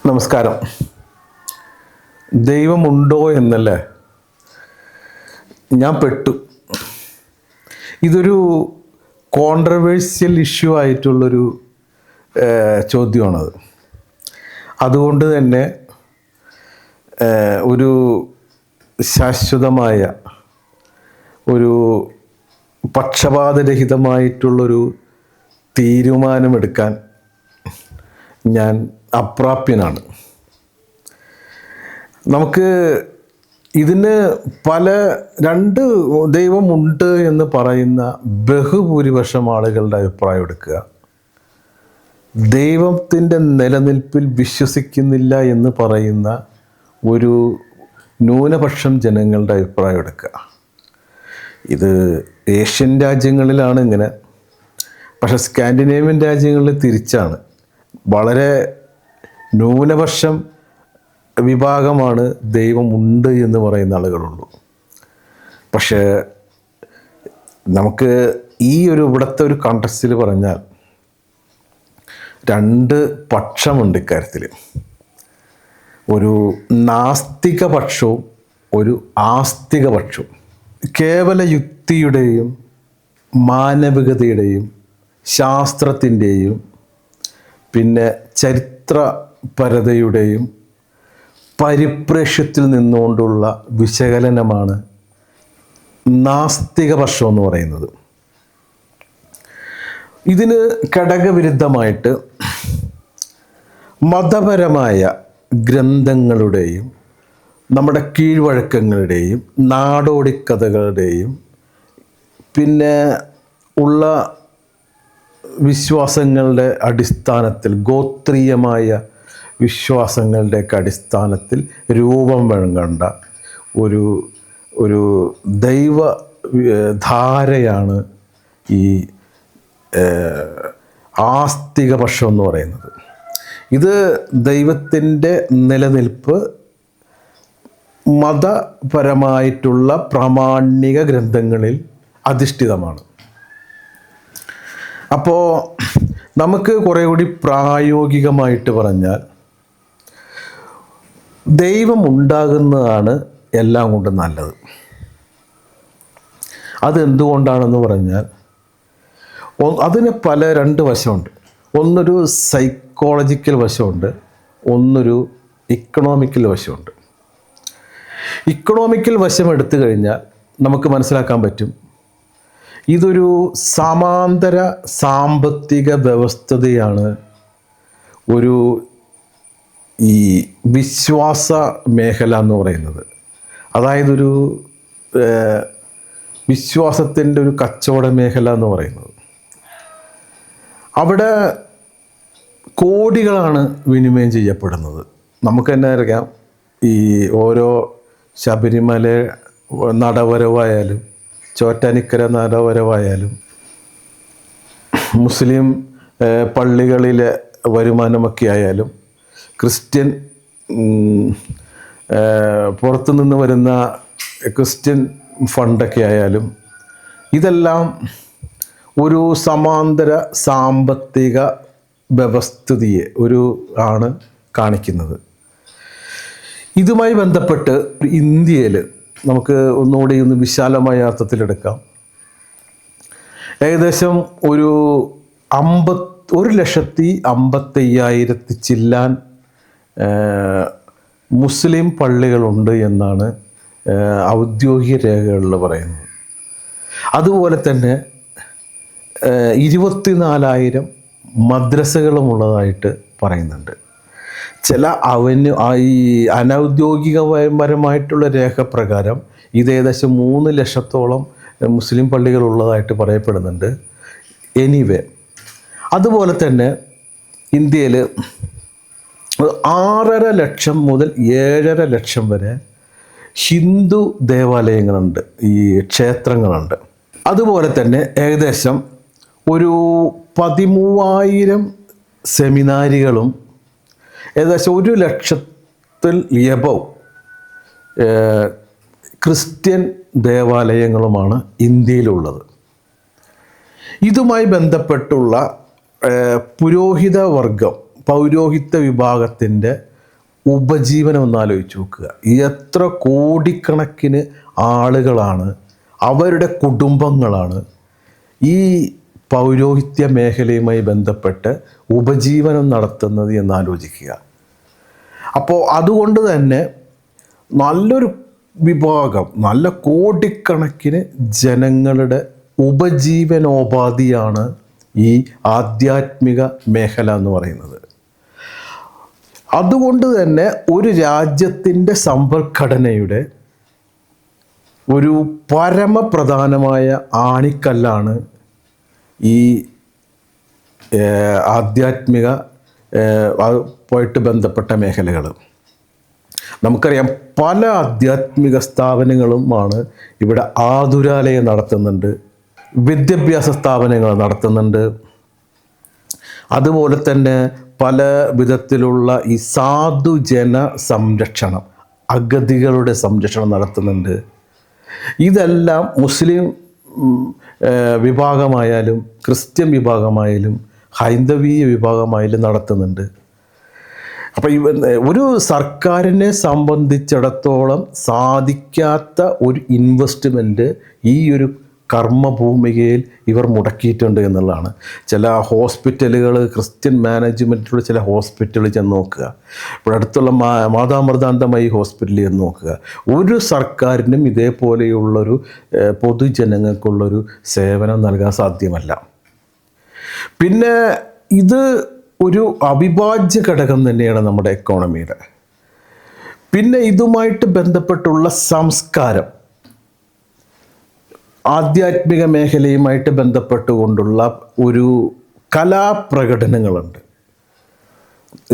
നമസ്കാരം. ദൈവമുണ്ടോ എന്നല്ലേ ഞാൻ പെട്ടു. ഇതൊരു കോൺട്രവേഴ്സ്യൽ ഇഷ്യൂ ആയിട്ടുള്ളൊരു ചോദ്യമാണത്. അതുകൊണ്ട് തന്നെ ഒരു ശാശ്വതമായ ഒരു പക്ഷപാതരഹിതമായിട്ടുള്ളൊരു തീരുമാനമെടുക്കാൻ ഞാൻ അപ്രാപ്യനാണ്. നമുക്ക് ഇതിന് രണ്ട് ദൈവമുണ്ട് എന്ന് പറയുന്ന ബഹുഭൂരിപക്ഷം ആളുകളുടെ അഭിപ്രായം എടുക്കുക, ദൈവത്തിൻ്റെ നിലനിൽപ്പിൽ വിശ്വസിക്കുന്നില്ല എന്ന് പറയുന്ന ഒരു ന്യൂനപക്ഷം ജനങ്ങളുടെ അഭിപ്രായം എടുക്കുക. ഇത് ഏഷ്യൻ രാജ്യങ്ങളിലാണ് ഇങ്ങനെ, പക്ഷേ സ്കാൻഡിനേവിയൻ രാജ്യങ്ങളിൽ തിരിച്ചാണ്. വളരെ ന്യൂനപക്ഷം വിഭാഗമാണ് ദൈവമുണ്ട് എന്ന് പറയുന്ന ആളുകളുള്ളൂ. പക്ഷേ നമുക്ക് ഈ ഇവിടുത്തെ ഒരു കോണ്ടെക്സ്റ്റിൽ പറഞ്ഞാൽ രണ്ട് പക്ഷമുണ്ട് ഇക്കാര്യത്തിൽ. ഒരു നാസ്തിക പക്ഷവും ഒരു ആസ്തിക പക്ഷവും. കേവല യുക്തിയുടെയും മാനവികതയുടെയും ശാസ്ത്രത്തിൻ്റെയും പിന്നെ ചരിത്രപരതയുടെയും പരിപ്രേക്ഷ്യത്തിൽ നിന്നുകൊണ്ടുള്ള വിശകലനമാണ് നാസ്തിക പക്ഷം എന്ന് പറയുന്നത്. ഇതിന് ഘടകവിരുദ്ധമായിട്ട് മതപരമായ ഗ്രന്ഥങ്ങളുടെയും നമ്മുടെ കീഴ്വഴക്കങ്ങളുടെയും നാടോടിക്കഥകളുടെയും പിന്നെ ഉള്ള വിശ്വാസങ്ങളുടെ അടിസ്ഥാനത്തിൽ, ഗോത്രീയമായ വിശ്വാസങ്ങളുടെയൊക്കെ അടിസ്ഥാനത്തിൽ രൂപം കണ്ട ഒരു ദൈവ ധാരയാണ് ഈ ആസ്തിക പക്ഷം എന്ന് പറയുന്നത്. ഇത് ദൈവത്തിൻ്റെ നിലനിൽപ്പ് മതപരമായിട്ടുള്ള പ്രാമാണിക ഗ്രന്ഥങ്ങളിൽ അധിഷ്ഠിതമാണ്. അപ്പോൾ നമുക്ക് കുറേ കൂടി പ്രായോഗികമായിട്ട് പറഞ്ഞാൽ ദൈവം ഉണ്ടാകുന്നതാണ് എല്ലാം കൊണ്ടും നല്ലത്. അതെന്തുകൊണ്ടാണെന്ന് പറഞ്ഞാൽ അതിന് രണ്ട് വശമുണ്ട്. ഒന്നൊരു സൈക്കോളജിക്കൽ വശമുണ്ട്, ഒന്നൊരു ഇക്കണോമിക്കൽ വശമുണ്ട്. ഇക്കണോമിക്കൽ വശം എടുത്തു കഴിഞ്ഞാൽ നമുക്ക് മനസ്സിലാക്കാൻ പറ്റും, ഇതൊരു സമാന്തര സാമ്പത്തിക വ്യവസ്ഥതയാണ് ഈ വിശ്വാസ മേഖല എന്ന് പറയുന്നത്. അതായത് വിശ്വാസത്തിൻ്റെ ഒരു കച്ചവട മേഖല എന്ന് പറയുന്നത്. അവിടെ കോടികളാണ് വിനിമയം ചെയ്യപ്പെടുന്നത്. നമുക്ക് തന്നെ അറിയാം, ഈ ഓരോ ശബരിമല നടവരവായാലും ചോറ്റാനിക്കര നടവരവായാലും മുസ്ലിം പള്ളികളിലെ വരുമാനമൊക്കെ ആയാലും ക്രിസ്ത്യൻ പുറത്തുനിന്ന് വരുന്ന ക്രിസ്ത്യൻ ഫണ്ടൊക്കെ ആയാലും ഇതെല്ലാം ഒരു സമാന്തര സാമ്പത്തിക വ്യവസ്ഥിതിയെ ആണ് കാണിക്കുന്നത്. ഇതുമായി ബന്ധപ്പെട്ട് ഇന്ത്യയിൽ നമുക്ക് ഒന്നുകൂടി വിശാലമായ അർത്ഥത്തിലെടുക്കാം. ഏകദേശം 1,50,50,000 ചില്ലാൻ മുസ്ലിം പള്ളികളുണ്ട് എന്നാണ് ഔദ്യോഗിക രേഖകളിൽ പറയുന്നത്. അതുപോലെ തന്നെ 24,000 മദ്രസകളുമുള്ളതായിട്ട് പറയുന്നുണ്ട്. ചില ഈ അനൗദ്യോഗികപരമായിട്ടുള്ള രേഖ പ്രകാരം ഇത് ഏകദേശം 3 ലക്ഷത്തോളം മുസ്ലിം പള്ളികളുള്ളതായിട്ട് പറയപ്പെടുന്നുണ്ട്. എനിവേ, അതുപോലെ തന്നെ ഇന്ത്യയിൽ 6.5 ലക്ഷം മുതൽ 7.5 ലക്ഷം വരെ ഹിന്ദു ദേവാലയങ്ങളുണ്ട്, ഈ ക്ഷേത്രങ്ങളുണ്ട്. അതുപോലെ തന്നെ ഏകദേശം 13,000 സെമിനാരികളും ഏകദേശം 1 ലക്ഷത്തിൽ എബവ് ക്രിസ്ത്യൻ ദേവാലയങ്ങളുമാണ് ഇന്ത്യയിലുള്ളത്. ഇതുമായി ബന്ധപ്പെട്ടുള്ള പുരോഹിത വർഗം, പൗരോഹിത്യ വിഭാഗത്തിൻ്റെ ഉപജീവനം ഒന്ന് ആലോചിച്ച് നോക്കുക. എത്ര കോടിക്കണക്കിന് ആളുകളാണ്, അവരുടെ കുടുംബങ്ങളാണ് ഈ പൗരോഹിത്യ മേഖലയുമായി ബന്ധപ്പെട്ട് ഉപജീവനം നടത്തുന്നത് എന്നാലോചിക്കുക. അപ്പോൾ അതുകൊണ്ട് തന്നെ നല്ലൊരു വിഭാഗം, നല്ല കോടിക്കണക്കിന് ജനങ്ങളുടെ ഉപജീവനോപാധിയാണ് ഈ ആധ്യാത്മിക മേഖല എന്ന് പറയുന്നത്. അതുകൊണ്ട് തന്നെ ഒരു രാജ്യത്തിൻ്റെ സമ്പദ്ഘടനയുടെ ഒരു പരമപ്രധാനമായ ആണിക്കല്ലാണ് ഈ ആധ്യാത്മിക പോയിട്ട് ബന്ധപ്പെട്ട മേഖലകൾ. നമുക്കറിയാം പല ആധ്യാത്മിക സ്ഥാപനങ്ങളുമാണ് ഇവിടെ. ആതുരാലയം നടത്തുന്നുണ്ട്, വിദ്യാഭ്യാസ സ്ഥാപനങ്ങൾ നടത്തുന്നുണ്ട്, അതുപോലെ തന്നെ പല വിധത്തിലുള്ള ഈ സാധുജന സംരക്ഷണം, അഗതികളുടെ സംരക്ഷണം നടത്തുന്നുണ്ട്. ഇതെല്ലാം മുസ്ലിം വിഭാഗമായാലും ക്രിസ്ത്യൻ വിഭാഗമായാലും ഹൈന്ദവീയ വിഭാഗമായാലും നടത്തുന്നുണ്ട്. അപ്പോൾ ഒരു സർക്കാരിനെ സംബന്ധിച്ചിടത്തോളം സാധിക്കാത്ത ഒരു ഇൻവെസ്റ്റ്മെൻറ്റ് ഈ ഒരു കർമ്മഭൂമികയിൽ ഇവർ മുടക്കിയിട്ടുണ്ട് എന്നുള്ളതാണ്. ചില ഹോസ്പിറ്റലുകൾ, ക്രിസ്ത്യൻ മാനേജ്മെൻറ്റുള്ള ചില ഹോസ്പിറ്റലുകൾ ചെന്ന് നോക്കുക, ഇവിടെ അടുത്തുള്ള മാതാമൃതാന്തമയി ഹോസ്പിറ്റലിൽ ചെന്ന് നോക്കുക. ഒരു സർക്കാരിനും ഇതേപോലെയുള്ളൊരു പൊതുജനങ്ങൾക്കുള്ളൊരു സേവനം നൽകാൻ സാധ്യമല്ല. പിന്നെ ഇത് ഒരു അവിഭാജ്യ ഘടകം തന്നെയാണ് നമ്മുടെ എക്കോണമിയുടെ. പിന്നെ ഇതുമായിട്ട് ബന്ധപ്പെട്ടുള്ള സംസ്കാരം, ആധ്യാത്മിക മേഖലയുമായിട്ട് ബന്ധപ്പെട്ടുകൊണ്ടുള്ള ഒരു കലാപ്രകടനങ്ങളുണ്ട്.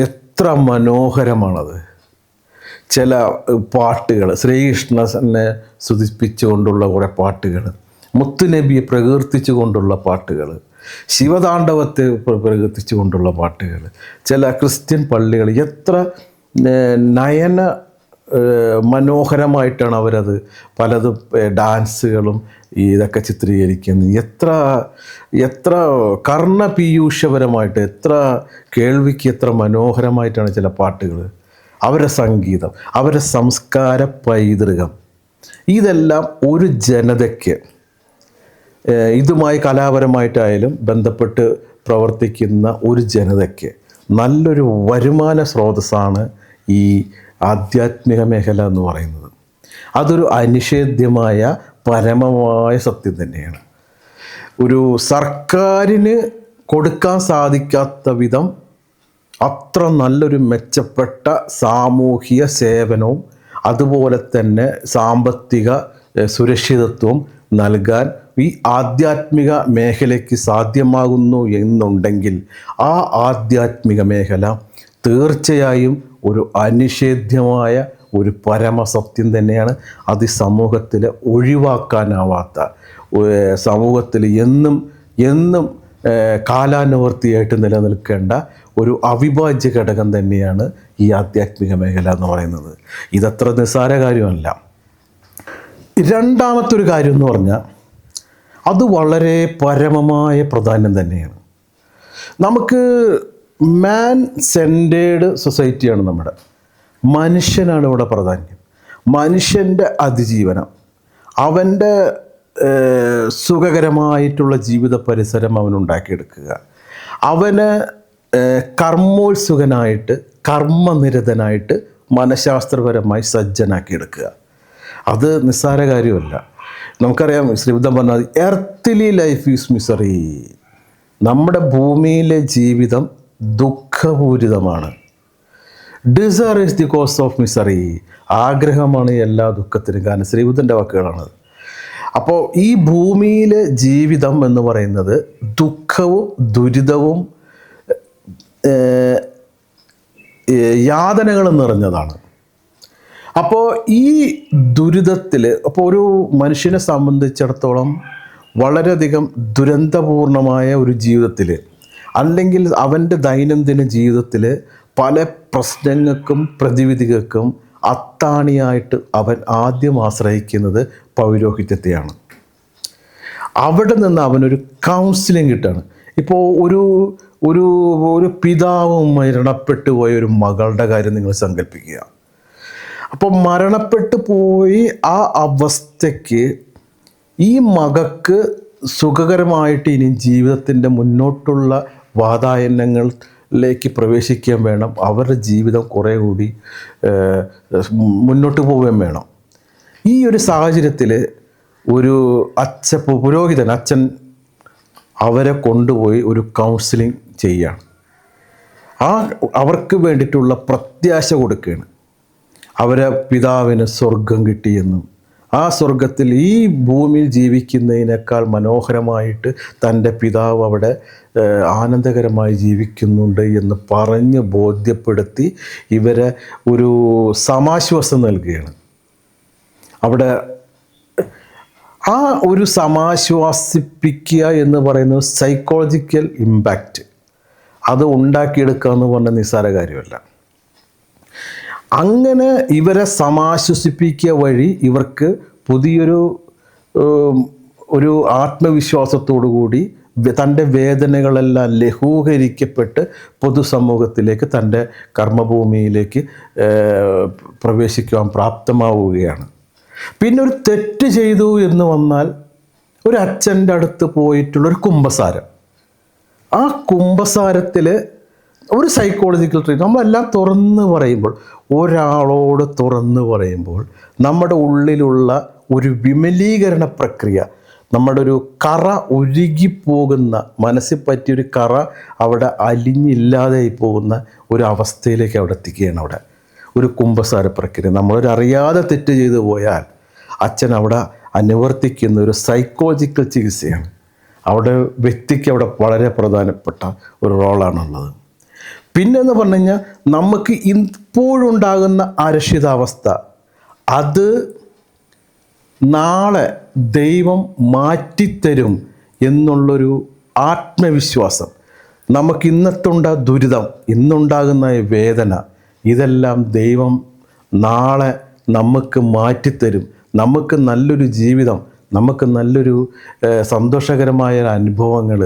എത്ര മനോഹരമാണത്! ചില പാട്ടുകൾ, ശ്രീകൃഷ്ണനെ സ്തുതിപ്പിച്ചുകൊണ്ടുള്ള കുറേ പാട്ടുകൾ, മുത്തുനബിയെ പ്രകീർത്തിച്ചുകൊണ്ടുള്ള പാട്ടുകൾ, ശിവതാണ്ഡവത്തെ പ്രകീർത്തിച്ചുകൊണ്ടുള്ള പാട്ടുകൾ, ചില ക്രിസ്ത്യൻ പള്ളികൾ എത്ര നയന മനോഹരമായിട്ടാണ് അവരത് പലതും ഡാൻസുകളും ഇതൊക്കെ ചിത്രീകരിക്കുന്നത്. എത്ര കർണപീയൂഷപരമായിട്ട്, എത്ര കേൾവിക്ക് എത്ര മനോഹരമായിട്ടാണ് ചില പാട്ടുകൾ, അവരുടെ സംഗീതം, അവരുടെ സംസ്കാര പൈതൃകം. ഇതെല്ലാം ഒരു ജനതയ്ക്ക്, ഇതുമായി കലാപരമായിട്ടായാലും ബന്ധപ്പെട്ട് പ്രവർത്തിക്കുന്ന ഒരു ജനതയ്ക്ക് നല്ലൊരു വരുമാന സ്രോതസ്സാണ് ഈ ആധ്യാത്മിക മേഖല എന്ന് പറയുന്നത്. അതൊരു അനിഷേധ്യമായ പരമമായ സത്യം തന്നെയാണ്. ഒരു സർക്കാരിന് കൊടുക്കാൻ സാധിക്കാത്ത വിധം അത്ര നല്ലൊരു മെച്ചപ്പെട്ട സാമൂഹിക സേവനവും അതുപോലെ തന്നെ സാമ്പത്തിക സുരക്ഷിതത്വവും നൽകാൻ ഈ ആധ്യാത്മിക മേഖലയ്ക്ക് സാധ്യമാകുന്നു എന്നുണ്ടെങ്കിൽ ആ ആധ്യാത്മിക മേഖല തീർച്ചയായും ഒരു അനിഷേധ്യമായ ഒരു പരമസത്യം തന്നെയാണ്. അത് സമൂഹത്തിൽ ഒഴിവാക്കാനാവാത്ത, സമൂഹത്തിൽ എന്നും കാലാനുവർത്തിയായിട്ട് നിലനിൽക്കേണ്ട ഒരു അവിഭാജ്യ ഘടകം തന്നെയാണ് ഈ ആധ്യാത്മിക മേഖല എന്ന് പറയുന്നത്. ഇതത്ര നിസ്സാര കാര്യമല്ല. രണ്ടാമത്തൊരു കാര്യം എന്ന് പറഞ്ഞാൽ അത് വളരെ പരമമായ പ്രാധാന്യം തന്നെയാണ്. നമുക്ക് മാൻ സെൻറ്റേർഡ് സൊസൈറ്റിയാണ് നമ്മുടെ. മനുഷ്യനാണ് ഇവിടെ പ്രാധാന്യം. മനുഷ്യൻ്റെ അതിജീവനം, അവൻ്റെ സുഖകരമായിട്ടുള്ള ജീവിത പരിസരം അവനുണ്ടാക്കിയെടുക്കുക, അവന് കർമ്മോത്സുകനായിട്ട് കർമ്മനിരതനായിട്ട് മനഃശാസ്ത്രപരമായി സജ്ജനാക്കിയെടുക്കുക. അത് നിസ്സാര കാര്യമല്ല. നമുക്കറിയാം, ശ്രീബുദ്ധൻ പറഞ്ഞത് എർത്തിലി ലൈഫ് ഈസ് മിസറി. നമ്മുടെ ഭൂമിയിലെ ജീവിതം ദുഃഖപൂരിതമാണ്. Desire is the cause of misery. ആഗ്രഹമാണ് എല്ലാ ദുഃഖത്തിനും കാരണം. ശ്രീബുദ്ധൻ്റെ വാക്കുകളാണത്. അപ്പോൾ ഈ ഭൂമിയിലെ ജീവിതം എന്ന് പറയുന്നത് ദുഃഖവും ദുരിതവും യാതനകളും നിറഞ്ഞതാണ്. അപ്പോൾ ഈ ദുരിതത്തിൽ, അപ്പോൾ ഒരു മനുഷ്യനെ സംബന്ധിച്ചിടത്തോളം വളരെയധികം ദുരന്തപൂർണമായ ഒരു ജീവിതത്തിൽ, അല്ലെങ്കിൽ അവൻ്റെ ദൈനംദിന ജീവിതത്തിൽ പല പ്രശ്നങ്ങൾക്കും പ്രതിവിധികൾക്കും അത്താണിയായിട്ട് അവൻ ആദ്യം ആശ്രയിക്കുന്നത് പൗരോഹിത്യത്തെയാണ്. അവിടെ നിന്ന് അവനൊരു കൗൺസിലിംഗ് കിട്ടുകയാണ്. ഇപ്പോൾ ഒരു ഒരു പിതാവ് മരണപ്പെട്ടു പോയ ഒരു മകളുടെ കാര്യം നിങ്ങൾ സങ്കല്പിക്കുക. അപ്പോൾ മരണപ്പെട്ടു പോയി ആ അവസ്ഥയ്ക്ക് ഈ മകൾക്ക് സുഖകരമായിട്ട് ഇനി ജീവിതത്തിൻ്റെ മുന്നോട്ടുള്ള വാതായനങ്ങളിലേക്ക് പ്രവേശിക്കാൻ വേണം. അവരുടെ ജീവിതം കുറേ കൂടി മുന്നോട്ട് പോവുകയും വേണം. ഈ ഒരു സാഹചര്യത്തിൽ ഒരു പുരോഹിതൻ അച്ഛൻ അവരെ കൊണ്ടുപോയി ഒരു കൗൺസിലിംഗ് ചെയ്യുകയാണ്. അവർക്ക് വേണ്ടിയിട്ടുള്ള പ്രത്യാശ കൊടുക്കുകയാണ്. അവരെ പിതാവിന് സ്വർഗം കിട്ടിയെന്നും ആ സ്വർഗത്തിൽ ഈ ഭൂമിയിൽ ജീവിക്കുന്നതിനേക്കാൾ മനോഹരമായിട്ട് തൻ്റെ പിതാവ് അവിടെ ആനന്ദകരമായി ജീവിക്കുന്നുണ്ട് എന്ന് പറഞ്ഞ് ബോധ്യപ്പെടുത്തി ഇവരെ ഒരു സമാശ്വാസം നൽകുകയാണ്. അവിടെ ആ ഒരു സമാശ്വാസിപ്പിക്കുക എന്ന് പറയുന്നത് സൈക്കോളജിക്കൽ ഇമ്പാക്റ്റ് അത് ഉണ്ടാക്കിയെടുക്കുക എന്ന് പറഞ്ഞ നിസ്സാര കാര്യമല്ല. അങ്ങനെ ഇവരെ സമാശ്വസിപ്പിക്കുക വഴി ഇവർക്ക് പുതിയൊരു ആത്മവിശ്വാസത്തോടു കൂടി തൻ്റെ വേദനകളെല്ലാം ലഘൂകരിക്കപ്പെട്ട് പൊതുസമൂഹത്തിലേക്ക് തൻ്റെ കർമ്മഭൂമിയിലേക്ക് പ്രവേശിക്കുവാൻ പ്രാപ്തമാവുകയാണ്. പിന്നെ ഒരു തെറ്റ് ചെയ്തു എന്ന് വന്നാൽ ഒരു അച്ഛൻ്റെ അടുത്ത് പോയിട്ടുള്ളൊരു കുമ്പസാരം, ആ കുമ്പസാരത്തിൽ ഒരു സൈക്കോളജിക്കൽ ട്രീറ്റ് നമ്മളെല്ലാം തുറന്ന് പറയുമ്പോൾ, ഒരാളോട് തുറന്ന് പറയുമ്പോൾ നമ്മുടെ ഉള്ളിലുള്ള ഒരു വിമലീകരണ പ്രക്രിയ, നമ്മുടെ ഒരു കറ ഒഴുകിപ്പോകുന്ന മനസ്സിൽ പറ്റിയൊരു കറ അവിടെ അലിഞ്ഞില്ലാതെ പോകുന്ന ഒരു അവസ്ഥയിലേക്ക് അവിടെ എത്തിക്കുകയാണ്. അവിടെ ഒരു കുമ്പസാര പ്രക്രിയ നമ്മളൊരറിയാതെ തെറ്റ് ചെയ്തു പോയാൽ അച്ഛൻ അവിടെ അനുവർത്തിക്കുന്ന ഒരു സൈക്കോളജിക്കൽ ചികിത്സയാണ്. അവിടെ വ്യക്തിക്ക് അവിടെ വളരെ പ്രധാനപ്പെട്ട ഒരു റോളാണുള്ളത്. പിന്നെന്ന് പറഞ്ഞു കഴിഞ്ഞാൽ നമുക്ക് ഇപ്പോഴുണ്ടാകുന്ന അരക്ഷിതാവസ്ഥ അത് നാളെ ദൈവം മാറ്റിത്തരും എന്നുള്ളൊരു ആത്മവിശ്വാസം, നമുക്ക് ഇന്നത്തുണ്ട ദുരിതം, ഇന്നുണ്ടാകുന്ന വേദന, ഇതെല്ലാം ദൈവം നാളെ നമുക്ക് മാറ്റിത്തരും, നമുക്ക് നല്ലൊരു ജീവിതം, നമുക്ക് നല്ലൊരു സന്തോഷകരമായ അനുഭവങ്ങൾ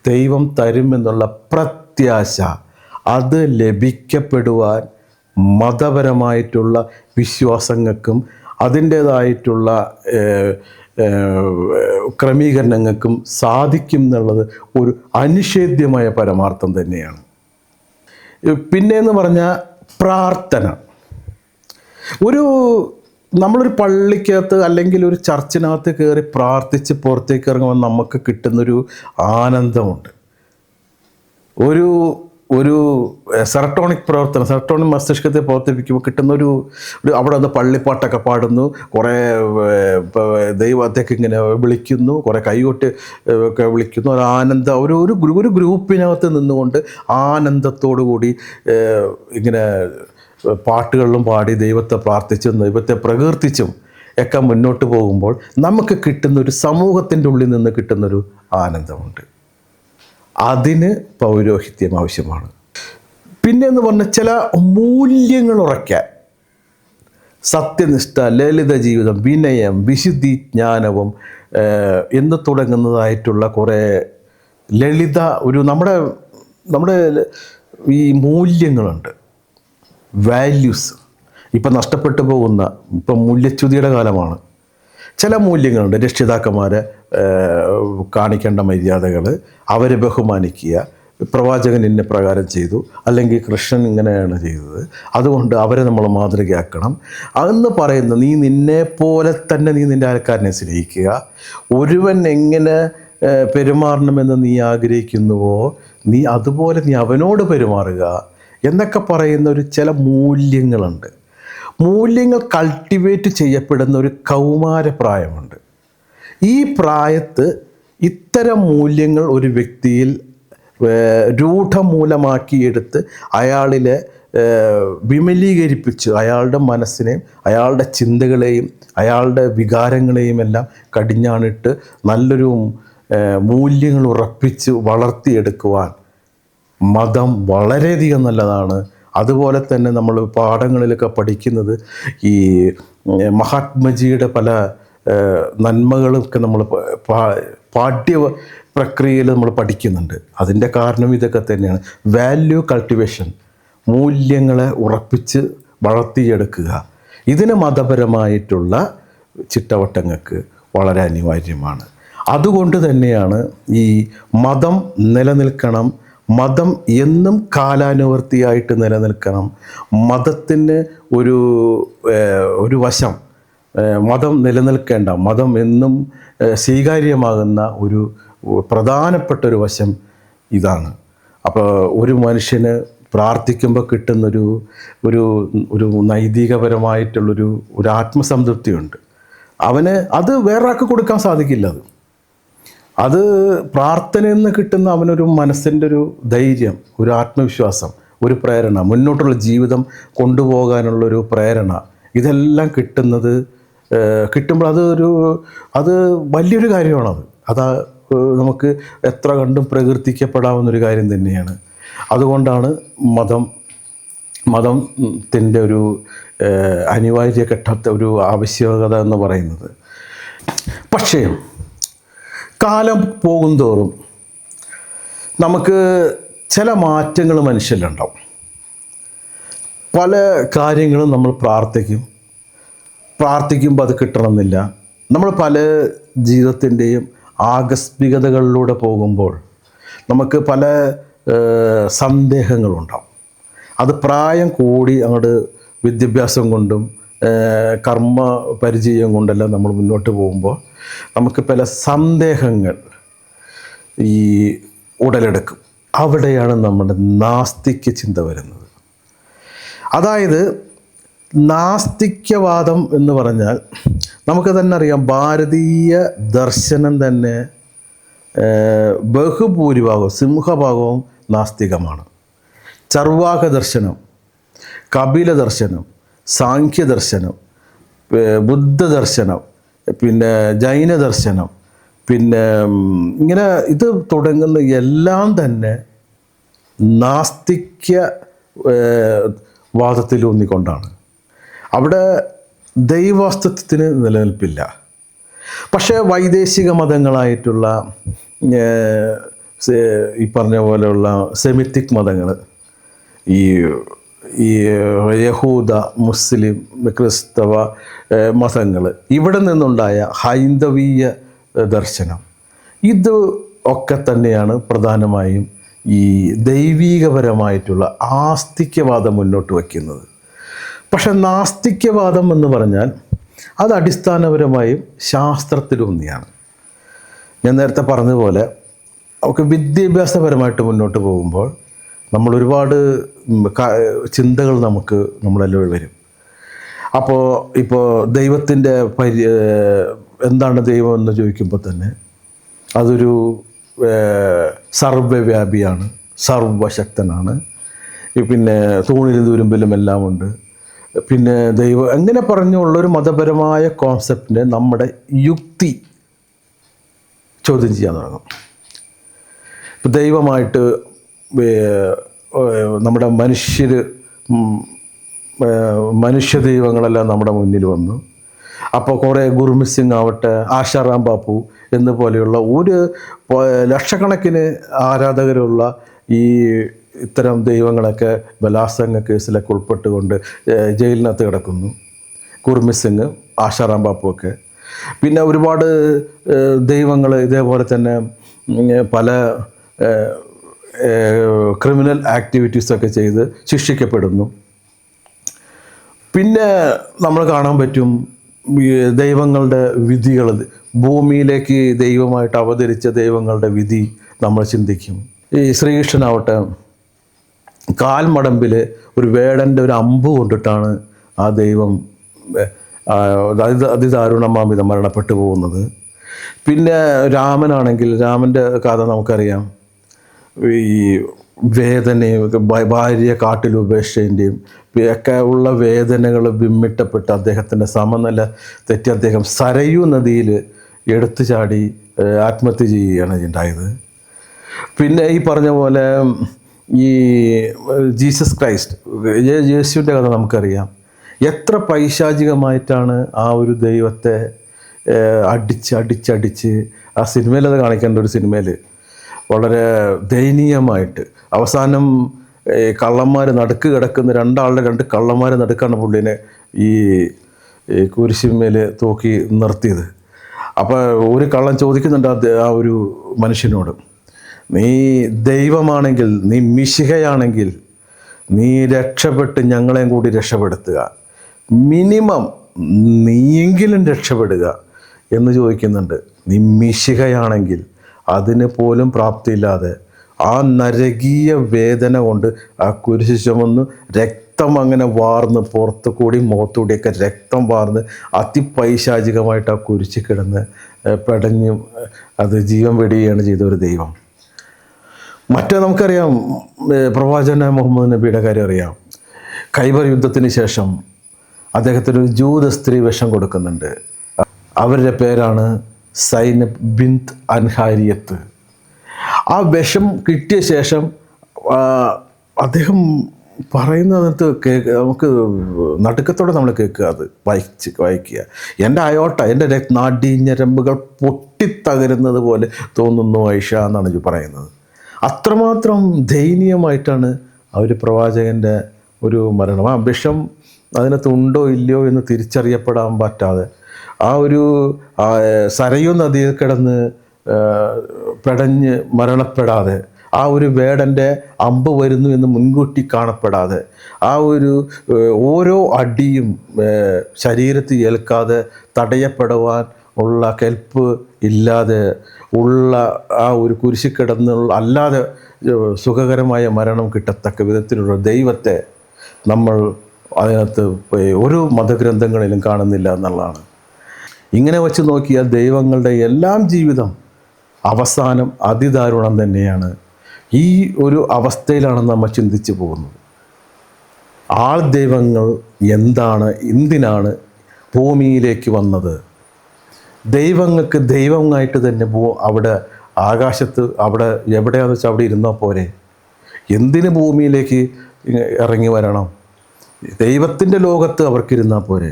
ദൈവം തരുമെന്നുള്ള പ്രത്യാശ അത് ലഭിക്കപ്പെടുവാൻ മതപരമായിട്ടുള്ള വിശ്വാസങ്ങൾക്കും അതിൻ്റേതായിട്ടുള്ള ക്രമീകരണങ്ങൾക്കും സാധിക്കും എന്നുള്ളത് ഒരു അനിഷേധ്യമായ പരമാർത്ഥം തന്നെയാണ്. പിന്നെയെന്ന് പറഞ്ഞാൽ പ്രാർത്ഥന. നമ്മളൊരു പള്ളിക്കകത്ത് അല്ലെങ്കിൽ ഒരു ചർച്ചിനകത്ത് കയറി പ്രാർത്ഥിച്ച് പുറത്തേക്ക് ഇറങ്ങുമ്പോൾ നമുക്ക് കിട്ടുന്നൊരു ആനന്ദമുണ്ട്. ഒരു സെറട്ടോണിക് പ്രവർത്തനം, സെറട്ടോണിക് മസ്തിഷ്കത്തെ പ്രവർത്തിപ്പിക്കുമ്പോൾ കിട്ടുന്നൊരു അവിടെ നിന്ന് പള്ളിപ്പാട്ടൊക്കെ പാടുന്നു, കുറേ ദൈവത്തേക്ക് ഇങ്ങനെ വിളിക്കുന്നു, കുറേ കൈകൊട്ടി ഒക്കെ വിളിക്കുന്നു, ഒരു ആനന്ദം, ഒരു ഗ്രൂപ്പിനകത്ത് നിന്നുകൊണ്ട് ആനന്ദത്തോടു കൂടി ഇങ്ങനെ പാട്ടുകളിലും പാടി ദൈവത്തെ പ്രാർത്ഥിച്ചും ദൈവത്തെ പ്രകീർത്തിച്ചും ഒക്കെ മുന്നോട്ട് പോകുമ്പോൾ നമുക്ക് കിട്ടുന്നൊരു സമൂഹത്തിൻ്റെ ഉള്ളിൽ നിന്ന് കിട്ടുന്നൊരു ആനന്ദമുണ്ട്. അതിന് പൗരോഹിത്യം ആവശ്യമാണ്. പിന്നെയെന്ന് പറഞ്ഞാൽ ചില മൂല്യങ്ങൾ ഉറയ്ക്കാൻ സത്യനിഷ്ഠ, ലളിത ജീവിതം, വിനയം, വിശുദ്ധി, ജ്ഞാനവും എന്ന് തുടങ്ങുന്നതായിട്ടുള്ള കുറേ ലളിത നമ്മുടെ ഈ മൂല്യങ്ങളുണ്ട്, വാല്യൂസ്. ഇപ്പം നഷ്ടപ്പെട്ടു പോകുന്ന, ഇപ്പം മൂല്യച്യുതിയുടെ കാലമാണ്. ചില മൂല്യങ്ങളുണ്ട്. രക്ഷിതാക്കന്മാരെ കാണിക്കേണ്ട മര്യാദകൾ, അവരെ ബഹുമാനിക്കുക, പ്രവാചകൻ ഇന്ന പ്രകാരം ചെയ്തു, അല്ലെങ്കിൽ കൃഷ്ണൻ ഇങ്ങനെയാണ് ചെയ്തത്, അതുകൊണ്ട് അവരെ നമ്മൾ മാതൃകയാക്കണം അതെന്ന് പറയുന്ന, നീ നിന്നെപ്പോലെ തന്നെ നീ നിൻ്റെ അയൽക്കാരനെ സ്നേഹിക്കുക, ഒരുവൻ എങ്ങനെ പെരുമാറണമെന്ന് നീ ആഗ്രഹിക്കുന്നുവോ നീ അതുപോലെ നീ അവനോട് പെരുമാറുക എന്നൊക്കെ പറയുന്ന ചില മൂല്യങ്ങളുണ്ട്. മൂല്യങ്ങൾ കൾട്ടിവേറ്റ് ചെയ്യപ്പെടുന്ന ഒരു കൗമാരപ്രായമുണ്ട്. ഈ പ്രായത്ത് ഇത്തരം മൂല്യങ്ങൾ ഒരു വ്യക്തിയിൽ രൂഢമൂലമാക്കിയെടുത്ത് അയാളിലെ വിമലീകരിപ്പിച്ച് അയാളുടെ മനസ്സിനെയും അയാളുടെ ചിന്തകളെയും അയാളുടെ വികാരങ്ങളെയും എല്ലാം കടിഞ്ഞാണിട്ട് നല്ലൊരു മൂല്യങ്ങൾ ഉറപ്പിച്ച് വളർത്തിയെടുക്കുവാൻ മതം വളരെയധികം നല്ലതാണ്. അതുപോലെ തന്നെ നമ്മൾ പാഠങ്ങളിലൊക്കെ പഠിക്കുന്നത് ഈ മഹാത്മജിയുടെ പല നന്മകളൊക്കെ നമ്മൾ പ്രക്രിയയിൽ നമ്മൾ പഠിക്കുന്നുണ്ട്. അതിൻ്റെ കാരണം ഇതൊക്കെ തന്നെയാണ്. വാല്യൂ കൾട്ടിവേഷൻ, മൂല്യങ്ങളെ ഉറപ്പിച്ച് വളർത്തിയെടുക്കുക. ഇതിന് മതപരമായിട്ടുള്ള ചിട്ടവട്ടങ്ങൾക്ക് വളരെ അനിവാര്യമാണ്. അതുകൊണ്ട് തന്നെയാണ് ഈ മതം നിലനിൽക്കണം, മതം എന്നും കാലാനുവർത്തിയായിട്ട് നിലനിൽക്കണം, മതത്തിന് ഒരു വശം, മതം നിലനിൽക്കേണ്ട, മതം എന്നും സ്വീകാര്യമാകുന്ന ഒരു പ്രധാനപ്പെട്ടൊരു വശം ഇതാണ്. അപ്പോൾ ഒരു മനുഷ്യന് പ്രാർത്ഥിക്കുമ്പോൾ കിട്ടുന്നൊരു ഒരു നൈതികപരമായിട്ടുള്ളൊരു ആത്മസംതൃപ്തിയുണ്ട്. അവന് അത് വേറൊരാൾക്ക് കൊടുക്കാൻ സാധിക്കില്ല. അത് പ്രാർത്ഥനയിൽ നിന്ന് കിട്ടുന്ന അവനൊരു മനസ്സിൻ്റെ ഒരു ധൈര്യം, ഒരു ആത്മവിശ്വാസം, ഒരു പ്രേരണ, മുന്നോട്ടുള്ള ജീവിതം കൊണ്ടുപോകാനുള്ളൊരു പ്രേരണ, ഇതെല്ലാം കിട്ടുമ്പോൾ അത് വലിയൊരു കാര്യമാണത്. അത് നമുക്ക് എത്ര കണ്ടും പ്രകീർത്തിക്കപ്പെടാവുന്നൊരു കാര്യം തന്നെയാണ്. അതുകൊണ്ടാണ് മതത്തിൻ്റെ ഒരു അനിവാര്യ ഘട്ടത്തെ ഒരു ആവശ്യകത എന്ന് പറയുന്നത്. പക്ഷേ കാലം പോകുന്തോറും നമുക്ക് ചില മാറ്റങ്ങൾ മനുഷ്യരിലുണ്ടാവും. പല കാര്യങ്ങളും നമ്മൾ പ്രാർത്ഥിക്കുമ്പോൾ അത് കിട്ടണമെന്നില്ല. നമ്മൾ പല ജീവിതത്തിൻ്റെയും ആകസ്മികതകളിലൂടെ പോകുമ്പോൾ നമുക്ക് പല സന്ദേഹങ്ങളുണ്ടാവും. അത് പ്രായം കൂടി അങ്ങോട്ട് വിദ്യാഭ്യാസം കൊണ്ടും കർമ്മ പരിചയം കൊണ്ടെല്ലാം നമ്മൾ മുന്നോട്ട് പോകുമ്പോൾ നമുക്ക് പല സന്ദേഹങ്ങൾ ഈ ഉടലെടുക്കും. അവിടെയാണ് നമ്മുടെ നാസ്തിക ചിന്ത വരുന്നത്. അതായത് നാസ്തികവാദം എന്ന് പറഞ്ഞാൽ നമുക്ക് തന്നെ അറിയാം, ഭാരതീയ ദർശനം തന്നെ ബഹുഭൂരിഭാഗവും, സിംഹഭാഗവും നാസ്തികമാണ്. ചർവാക ദർശനം, കപില ദർശനം, സാഖ്യദർശനം, ബുദ്ധദർശനം, പിന്നെ ജൈന ദർശനം, പിന്നെ ഇങ്ങനെ ഇത് തുടങ്ങുന്ന എല്ലാം തന്നെ നാസ്തിക വാദത്തിലൂന്നിക്കൊണ്ടാണ്. അവിടെ ദൈവാസ്തിത്വത്തിന് നിലനിൽപ്പില്ല. പക്ഷേ വൈദേശിക മതങ്ങളായിട്ടുള്ള ഈ പറഞ്ഞ പോലെയുള്ള സെമിറ്റിക് മതങ്ങൾ, ഈ യഹൂദ, മുസ്ലിം, ക്രിസ്തവ മതങ്ങൾ, ഇവിടെ നിന്നുണ്ടായ ഹൈന്ദവീയ ദർശനം, ഇത് ഒക്കെ തന്നെയാണ് പ്രധാനമായും ഈ ദൈവീകപരമായിട്ടുള്ള ആസ്തിക്യവാദം മുന്നോട്ട് വയ്ക്കുന്നത്. പക്ഷെ നാസ്തിക്യവാദം എന്ന് പറഞ്ഞാൽ അത് അടിസ്ഥാനപരമായും ശാസ്ത്രത്തിലൂന്നിയാണ്. ഞാൻ നേരത്തെ പറഞ്ഞതുപോലെ നമുക്ക് വിദ്യാഭ്യാസപരമായിട്ട് മുന്നോട്ട് പോകുമ്പോൾ നമ്മൾ ഒരുപാട് ചിന്തകൾ നമ്മളെല്ലാം വരും. ഇപ്പോൾ ദൈവത്തിൻ്റെ എന്താണ് ദൈവം എന്ന് ചോദിക്കുമ്പോൾ തന്നെ അതൊരു സർവ്വവ്യാപിയാണ്, സർവശക്തനാണ്, പിന്നെ തൂണിലും തുരുമ്പിലും എല്ലാം ഉണ്ട്, പിന്നെ ദൈവം എങ്ങനെ പറഞ്ഞുള്ളൊരു മതപരമായ കോൺസെപ്റ്റിനെ നമ്മുടെ യുക്തി ചോദ്യം ചെയ്യാൻ തുടങ്ങും. ഇപ്പം ദൈവമായിട്ട് നമ്മുടെ മനുഷ്യ ദൈവങ്ങളെല്ലാം നമ്മുടെ മുന്നിൽ വന്നു. അപ്പോൾ കുറേ ഗുർമിത് സിംഗ് ആവട്ടെ, ആശാറാം ബാപ്പു എന്ന പോലെയുള്ള ലക്ഷക്കണക്കിന് ആരാധകരുള്ള ഈ ഇത്തരം ദൈവങ്ങളൊക്കെ ബലാത്സംഗ കേസിലൊക്കെ ഉൾപ്പെട്ടുകൊണ്ട് ജയിലിനകത്ത് കിടക്കുന്നു. ഗുർമിത് സിംഗ്, ആശാറാം ബാപ്പു ഒക്കെ. പിന്നെ ഒരുപാട് ദൈവങ്ങൾ ഇതേപോലെ തന്നെ പല ക്രിമിനൽ ആക്ടിവിറ്റീസൊക്കെ ചെയ്ത് ശിക്ഷിക്കപ്പെടുന്നു. പിന്നെ നമ്മൾ കാണാൻ പറ്റും ദൈവങ്ങളുടെ വിധികൾ, ഭൂമിയിലേക്ക് ദൈവമായിട്ട് അവതരിച്ച ദൈവങ്ങളുടെ വിധി നമ്മൾ ചിന്തിക്കും. ഈ ശ്രീകൃഷ്ണനാവട്ടെ, കാൽമടമ്പിൽ ഒരു വേടൻ്റെ ഒരു അമ്പ് കൊണ്ടിട്ടാണ് ആ ദൈവം അതിദാരുണമാമിതം മരണപ്പെട്ടു പോകുന്നത്. പിന്നെ രാമനാണെങ്കിൽ, രാമൻ്റെ കഥ നമുക്കറിയാം. ഈ വേദനയും ഭാര്യ കാട്ടിൽ ഉപേക്ഷേൻ്റെയും ഒക്കെ ഉള്ള വേദനകൾ വിമ്മിട്ടപ്പെട്ട് അദ്ദേഹത്തിൻ്റെ സമനില തെറ്റി അദ്ദേഹം സരയൂ നദിയിൽ എടുത്തു ചാടി ആത്മഹത്യ ചെയ്യുകയാണ് ഉണ്ടായത്. പിന്നെ ഈ പറഞ്ഞ പോലെ ഈ ജീസസ് ക്രൈസ്റ്റ്, യേശുവിൻ്റെ കഥ നമുക്കറിയാം. എത്ര പൈശാചികമായിട്ടാണ് ആ ഒരു ദൈവത്തെ അടിച്ച് ആ സിനിമയിലത് കാണിക്കേണ്ട ഒരു സിനിമയിൽ വളരെ ദയനീയമായിട്ട് അവസാനം കള്ളന്മാർ നടുക്ക് കിടക്കുന്ന രണ്ട് കള്ളന്മാർ നടുക്കാണ് പുള്ളിനെ ഈ കുരിശിന്മേൽ തൂക്കി നിർത്തിയത്. അപ്പോൾ ഒരു കള്ളൻ ചോദിക്കുന്നുണ്ട് ആ ഒരു മനുഷ്യനോട്, നീ ദൈവമാണെങ്കിൽ, നീ മിശിഹയാണെങ്കിൽ നീ രക്ഷപ്പെട്ട് ഞങ്ങളെയും കൂടി രക്ഷപ്പെടുത്തുക, മിനിമം നീയെങ്കിലും രക്ഷപ്പെടുക എന്ന് ചോദിക്കുന്നുണ്ട്. നീ മിശിഹയാണെങ്കിൽ അതിന് പോലും പ്രാപ്തിയില്ലാതെ ആ നരകീയ വേദന കൊണ്ട് ആ കുരിശ് ചുമന്ന് രക്തം അങ്ങനെ വാർന്ന് പുറത്തു കൂടി മുഖത്തുകൂടിയൊക്കെ രക്തം വാർന്ന് അതിപൈശാചികമായിട്ട് ആ കുരിശ് കിടന്ന് പെടഞ്ഞും അത് ജീവൻ വെടിയുകയാണ് ചെയ്ത ഒരു ദൈവം. മറ്റേ നമുക്കറിയാം, പ്രവാചകൻ മുഹമ്മദ് നബിയുടെ കാര്യം അറിയാം. ഖൈബർ യുദ്ധത്തിന് ശേഷം അദ്ദേഹത്തിന് ഒരു ജൂത സ്ത്രീ വിഷം കൊടുക്കുന്നുണ്ട്. അവരുടെ പേരാണ് സൈനബ് ബിന്ത് അൻഹാരിയത്ത്. ആ വിഷം കിട്ടിയ ശേഷം അദ്ദേഹം പറയുന്നത് നമുക്ക് നടുക്കത്തോടെ നമ്മൾ കേൾക്കുക, അത് വായിക്കുക. എൻ്റെ അയോട്ട, എൻ്റെ നാഡീഞരമ്പുകൾ പൊട്ടിത്തകരുന്നത് പോലെ തോന്നുന്നു ഐഷ എന്നാണ് പറയുന്നത്. അത്രമാത്രം ദയനീയമായിട്ടാണ് ആ ഒരു പ്രവാചകൻ്റെ ഒരു മരണം. ആ വിഷം അതിനകത്ത് ഉണ്ടോ ഇല്ലയോ എന്ന് തിരിച്ചറിയപ്പെടാൻ പറ്റാതെ ആ ഒരു സരയൂ നദിയിൽ കിടന്ന് പെടഞ്ഞ് മരണപ്പെടാതെ, ആ ഒരു വേടൻ്റെ അമ്പ് വരുന്നു എന്ന് മുൻകൂട്ടി കാണപ്പെടാതെ, ആ ഒരു ഓരോ അടിയും ശരീരത്തിൽ ഏൽക്കാതെ തടയപ്പെടുവാൻ ഉള്ള കെൽപ്പ് ഇല്ലാതെ ഉള്ള ആ ഒരു കുരിശിൽ കിടന്നുള്ള അല്ലാതെ സുഖകരമായ മരണം കിട്ടത്തക്ക വിധത്തിലുള്ള ദൈവത്തെ നമ്മൾ അതിനകത്ത് ഒരു മതഗ്രന്ഥങ്ങളിലും കാണുന്നില്ല എന്നുള്ളതാണ്. ഇങ്ങനെ വച്ച് നോക്കിയാൽ ദൈവങ്ങളുടെ എല്ലാം ജീവിതം അവസാനം അതിദാരുണം തന്നെയാണ്. ഈ ഒരു അവസ്ഥയിലാണ് നമ്മൾ ചിന്തിച്ചു പോകുന്നത്. ആൾ ദൈവങ്ങൾ എന്താണ്, എന്തിനാണ് ഭൂമിയിലേക്ക് വന്നത്? ദൈവങ്ങൾക്ക് ദൈവമായിട്ട് തന്നെ അവിടെ ആകാശത്ത് അവിടെ എവിടെയാണെന്ന് വെച്ചാൽ അവിടെ ഇരുന്നാൽ പോരെ? എന്തിന് ഭൂമിയിലേക്ക് ഇറങ്ങി വരണം? ദൈവത്തിൻ്റെ ലോകത്ത് അവർക്കിരുന്നാൽ പോരെ?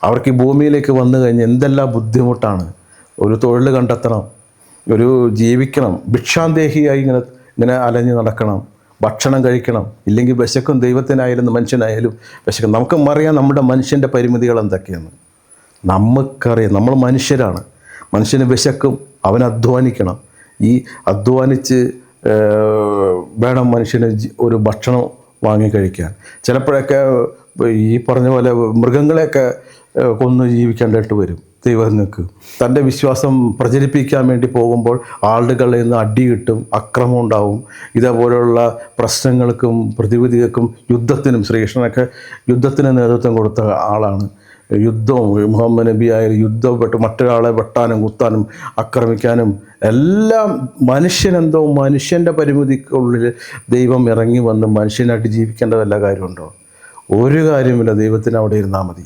അവർക്ക് ഈ ഭൂമിയിലേക്ക് വന്നു കഴിഞ്ഞ് എന്തെല്ലാം ബുദ്ധിമുട്ടാണ്. ഒരു തൊഴിൽ കണ്ടെത്തണം, ഒരു ജീവിക്കണം, ഭിക്ഷാന്തേഹിയായി ഇങ്ങനെ അലഞ്ഞ് നടക്കണം, ഭക്ഷണം കഴിക്കണം, ഇല്ലെങ്കിൽ വിശക്കും. ദൈവത്തിനായാലും മനുഷ്യനായാലും വിശക്കും. നമുക്കും അറിയാം നമ്മുടെ മനുഷ്യൻ്റെ പരിമിതികൾ എന്തൊക്കെയാണ്. നമുക്കറിയാം, നമ്മൾ മനുഷ്യരാണ്. മനുഷ്യന് വിശക്കും, അവൻ അധ്വാനിക്കണം. ഈ അധ്വാനിച്ച് വേണം മനുഷ്യന് ഒരു ഭക്ഷണം വാങ്ങിക്കഴിക്കാൻ. ചിലപ്പോഴൊക്കെ ഈ പറഞ്ഞ പോലെ മൃഗങ്ങളെയൊക്കെ കൊന്ന് ജീവിക്കേണ്ടതായിട്ട് വരും ദൈവങ്ങൾക്ക്. തൻ്റെ വിശ്വാസം പ്രചരിപ്പിക്കാൻ വേണ്ടി പോകുമ്പോൾ ആളുകളിൽ നിന്ന് അടി കിട്ടും, അക്രമം ഉണ്ടാവും. ഇതേപോലെയുള്ള പ്രശ്നങ്ങൾക്കും പ്രതിവിധികൾക്കും യുദ്ധത്തിനും ശ്രീകൃഷ്ണനൊക്കെ യുദ്ധത്തിന് നേതൃത്വം കൊടുത്ത ആളാണ്. യുദ്ധവും മുഹമ്മദ് നബി ആയാലും യുദ്ധപ്പെട്ട് മറ്റൊരാളെ വെട്ടാനും കുത്താനും ആക്രമിക്കാനും എല്ലാം മനുഷ്യനെന്തോ മനുഷ്യൻ്റെ പരിമിതിക്കുള്ളിൽ ദൈവം ഇറങ്ങി വന്ന് മനുഷ്യനായിട്ട് ജീവിക്കേണ്ട വല്ല കാര്യമുണ്ടോ? ഒരു കാര്യമില്ല. ദൈവത്തിന് അവിടെ ഇരുന്നാൽ മതി.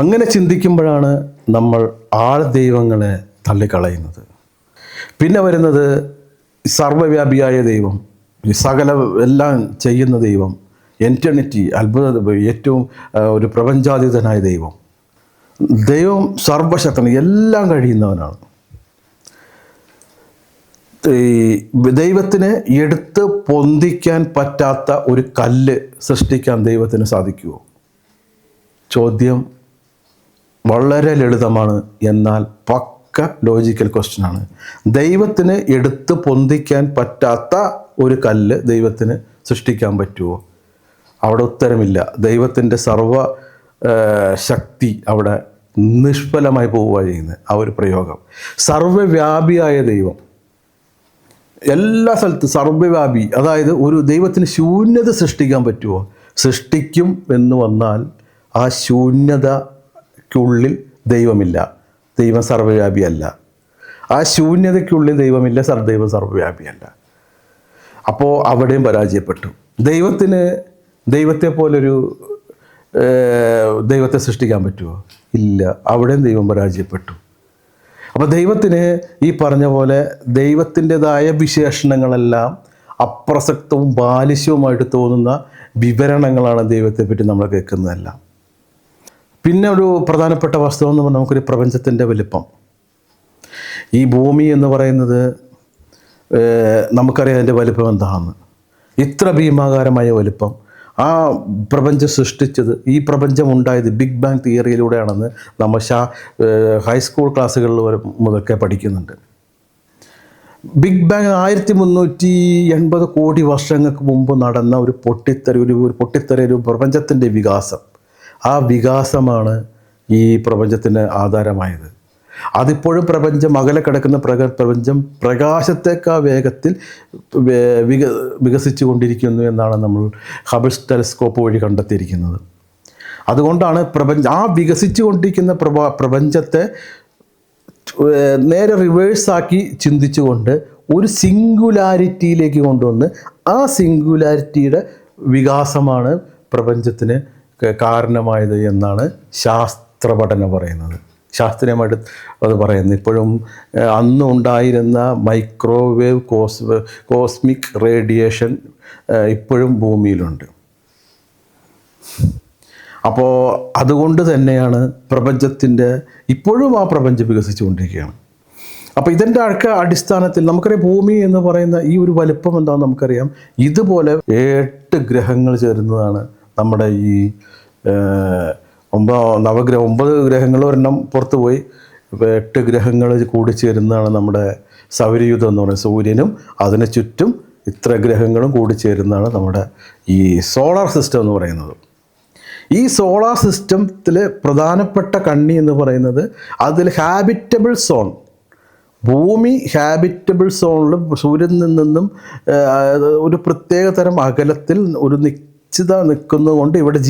അങ്ങനെ ചിന്തിക്കുമ്പോഴാണ് നമ്മൾ ആൾ ദൈവങ്ങളെ തള്ളിക്കളയുന്നത്. പിന്നെ വരുന്നത് സർവ്വവ്യാപിയായ ദൈവം, സകല എല്ലാം ചെയ്യുന്ന ദൈവം, എറ്റേണിറ്റി, അത്ഭുത, ഏറ്റവും ഒരു പ്രപഞ്ചാതീതനായ ദൈവം. ദൈവം സർവശക്തൻ, എല്ലാം കഴിയുന്നവനാണ്. ദൈവത്തിന് എടുത്ത് പൊന്തിക്കാൻ പറ്റാത്ത ഒരു കല്ല് സൃഷ്ടിക്കാൻ ദൈവത്തിന് സാധിക്കുമോ? ചോദ്യം വളരെ ലളിതമാണ്, എന്നാൽ പക്ക ലോജിക്കൽ ക്വസ്റ്റ്യനാണ്. ദൈവത്തിന് എടുത്ത് പൊന്തിക്കാൻ പറ്റാത്ത ഒരു കല്ല് ദൈവത്തിന് സൃഷ്ടിക്കാൻ പറ്റുമോ? അവിടെ ഉത്തരമില്ല. ദൈവത്തിൻ്റെ സർവ ശക്തി അവിടെ നിഷ്ഫലമായി പോവുക ചെയ്യുന്നത് ആ ഒരു പ്രയോഗം. സർവ്വവ്യാപിയായ ദൈവം, എല്ലാ സ്ഥലത്തും സർവ്വവ്യാപി. അതായത് ഒരു ദൈവത്തിന് ശൂന്യത സൃഷ്ടിക്കാൻ പറ്റുമോ? സൃഷ്ടിക്കും എന്ന് വന്നാൽ ആ ശൂന്യതയ്ക്കുള്ളിൽ ദൈവമില്ല, ദൈവം സർവ്വവ്യാപിയല്ല. ആ ശൂന്യതയ്ക്കുള്ളിൽ ദൈവമില്ല, ദൈവം സർവ്വവ്യാപിയല്ല. അപ്പോൾ അവിടെയും പരാജയപ്പെട്ടു. ദൈവത്തെ പോലൊരു ദൈവത്തെ സൃഷ്ടിക്കാൻ പറ്റുമോ? ഇല്ല, അവിടെയും ദൈവം പരാജയപ്പെട്ടു. അപ്പോൾ ദൈവത്തിന് ഈ പറഞ്ഞ പോലെ ദൈവത്തിൻ്റെതായ വിശേഷണങ്ങളെല്ലാം അപ്രസക്തവും ബാലിശ്യവുമായിട്ട് തോന്നുന്ന വിവരണങ്ങളാണ് ദൈവത്തെപ്പറ്റി നമ്മൾ കേൾക്കുന്നതെല്ലാം. പിന്നെ ഒരു പ്രധാനപ്പെട്ട വസ്തുത എന്ന് പറഞ്ഞാൽ നമുക്കൊരു പ്രപഞ്ചത്തിൻ്റെ വലിപ്പം. ഈ ഭൂമി എന്ന് പറയുന്നത് നമുക്കറിയാം അതിൻ്റെ വലിപ്പം എന്താണെന്ന്. ഇത്ര ഭീമാകാരമായ വലിപ്പം. ആ പ്രപഞ്ചം സൃഷ്ടിച്ചത്, ഈ പ്രപഞ്ചം ഉണ്ടായത് ബിഗ് ബാങ് തിയറിയിലൂടെയാണെന്ന് നമ്മൾ ഹൈസ്കൂൾ ക്ലാസ്സുകളിൽ മുതൽക്കേ പഠിക്കുന്നുണ്ട്. ബിഗ് ബാങ് 1380 കോടി വർഷങ്ങൾക്ക് മുമ്പ് നടന്ന ഒരു പൊട്ടിത്തെറി, ഒരു പ്രപഞ്ചത്തിൻ്റെ വികാസം. ആ വികാസമാണ് ഈ പ്രപഞ്ചത്തിന് ആധാരമായത്. അതിപ്പോഴും പ്രപഞ്ചം, അകലെ കിടക്കുന്ന പ്രപഞ്ചം പ്രകാശത്തേക്കാൾ വേഗത്തിൽ വികസിച്ചു കൊണ്ടിരിക്കുന്നു എന്നാണ് നമ്മൾ ഹബിൾസ് ടെലസ്കോപ്പ് വഴി കണ്ടെത്തിയിരിക്കുന്നത്. അതുകൊണ്ടാണ് ആ വികസിച്ചു കൊണ്ടിരിക്കുന്ന പ്രപഞ്ചത്തെ നേരെ റിവേഴ്സാക്കി ചിന്തിച്ചുകൊണ്ട് ഒരു സിംഗുലാരിറ്റിയിലേക്ക് കൊണ്ടുവന്ന് ആ സിംഗുലാരിറ്റിയുടെ വികാസമാണ് പ്രപഞ്ചത്തിന് കാരണമായത് എന്നാണ് ശാസ്ത്രപഠനം പറയുന്നത്. ശാസ്ത്രീയമായിട്ട് അത് പറയുന്നത്. ഇപ്പോഴും അന്ന് ഉണ്ടായിരുന്ന മൈക്രോവേവ് കോസ്മിക് റേഡിയേഷൻ ഇപ്പോഴും ഭൂമിയിലുണ്ട്. അപ്പോൾ അതുകൊണ്ട് തന്നെയാണ് പ്രപഞ്ചത്തിൻ്റെ ഇപ്പോഴും ആ പ്രപഞ്ചം വികസിച്ചുകൊണ്ടിരിക്കുകയാണ്. അപ്പോൾ ഇതിൻ്റെ അടിസ്ഥാനത്തിൽ നമുക്കറിയാം ഭൂമി എന്ന് പറയുന്ന ഈ ഒരു വലിപ്പം എന്താണെന്ന് നമുക്കറിയാം. ഇതുപോലെ 8 ഗ്രഹങ്ങൾ ചേരുന്നതാണ് നമ്മുടെ ഈ 9 ഗ്രഹങ്ങൾ, ഒരെണ്ണം പുറത്തു പോയി 8 ഗ്രഹങ്ങൾ കൂടിച്ചേരുന്നതാണ് നമ്മുടെ സൗരയൂഥം എന്ന് പറയുന്നത്. സൂര്യനും അതിന് ചുറ്റും ഇത്ര ഗ്രഹങ്ങളും കൂടിച്ചേരുന്നതാണ് നമ്മുടെ ഈ സോളാർ സിസ്റ്റം എന്ന് പറയുന്നത്. ഈ സോളാർ സിസ്റ്റത്തിലെ പ്രധാനപ്പെട്ട കണ്ണി എന്ന് പറയുന്നത് അതിൽ ഹാബിറ്റബിൾ സോൺ, ഭൂമി ഹാബിറ്റബിൾ സോണിൽ സൂര്യനിൽ നിന്നും ഒരു പ്രത്യേക തരം അകലത്തിൽ ഒരു നിശ്ചിത നിൽക്കുന്നത് കൊണ്ട് ഇവിടെ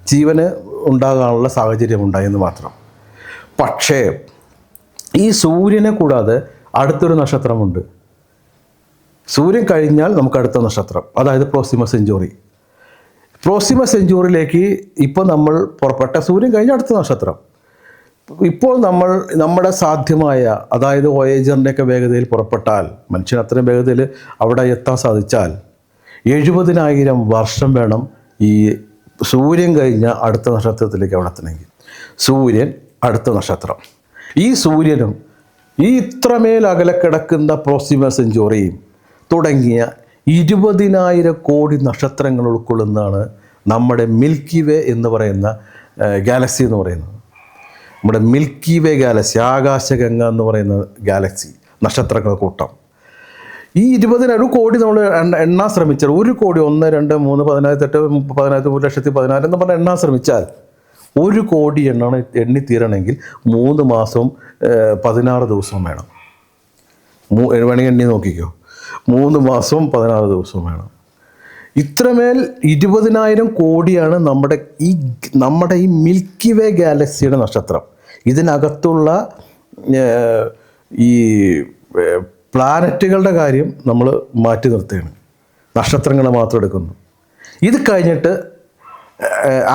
ജീവന് ഉണ്ടാകാനുള്ള സാഹചര്യം ഉണ്ടായെന്ന് മാത്രം. പക്ഷേ ഈ സൂര്യനെ കൂടാതെ അടുത്തൊരു നക്ഷത്രമുണ്ട്. സൂര്യൻ കഴിഞ്ഞാൽ നമുക്ക് അടുത്ത നക്ഷത്രം, അതായത് പ്രോക്സിമ സെഞ്ചുറിയിലേക്ക് ഇപ്പോൾ നമ്മൾ പുറപ്പെട്ട സൂര്യൻ കഴിഞ്ഞ അടുത്ത നക്ഷത്രം. ഇപ്പോൾ നമ്മുടെ സാധ്യമായ, അതായത് വോയേജറിൻ്റെയൊക്കെ വേഗതയിൽ പുറപ്പെട്ടാൽ, മനുഷ്യൻ അത്രയും വേഗതയിൽ അവിടെ എത്താൻ സാധിച്ചാൽ 70,000 വർഷം വേണം ഈ സൂര്യൻ കഴിഞ്ഞ അടുത്ത നക്ഷത്രത്തിലേക്ക് അവിടെ എത്തണമെങ്കിൽ. സൂര്യൻ അടുത്ത നക്ഷത്രം. ഈ സൂര്യനും ഈ ഇത്രമേൽ അകലെ കിടക്കുന്ന പ്രോക്സിമ സെഞ്ചുറിയും തുടങ്ങിയ 20,000 കോടി നക്ഷത്രങ്ങൾ ഉൾക്കൊള്ളുന്നതാണ് നമ്മുടെ മിൽക്കി വേ എന്ന് പറയുന്ന ഗാലക്സി എന്ന് പറയുന്നത്. നമ്മുടെ മിൽക്കി വേ ഗാലക്സി, ആകാശഗംഗ എന്ന് പറയുന്ന ഗാലക്സി, നക്ഷത്രങ്ങളുടെ കൂട്ടം. ഈ 20,000 കോടി നമ്മൾ എണ്ണാൻ ശ്രമിച്ചാൽ 1 കോടി 1, 2, 3, 18, 1,10,10,10,10,10 എന്ന് പറഞ്ഞാൽ എണ്ണാൻ ശ്രമിച്ചാൽ 1 കോടി എണ്ണിത്തീരണമെങ്കിൽ 3 മാസവും 16 ദിവസവും വേണം. വേണമെങ്കിൽ എണ്ണി നോക്കിക്കോ, 3 മാസവും 16 ദിവസവും വേണം. ഇത്രമേൽ 20,000 കോടിയാണ് നമ്മുടെ ഈ മിൽക്കി വേ ഗാലക്സിയുടെ നക്ഷത്രം. ഇതിനകത്തുള്ള ഈ പ്ലാനറ്റുകളുടെ കാര്യം നമ്മൾ മാറ്റി നിർത്തുകയാണ്, നക്ഷത്രങ്ങൾ മാത്രം എടുക്കുന്നു. ഇത് കഴിഞ്ഞിട്ട്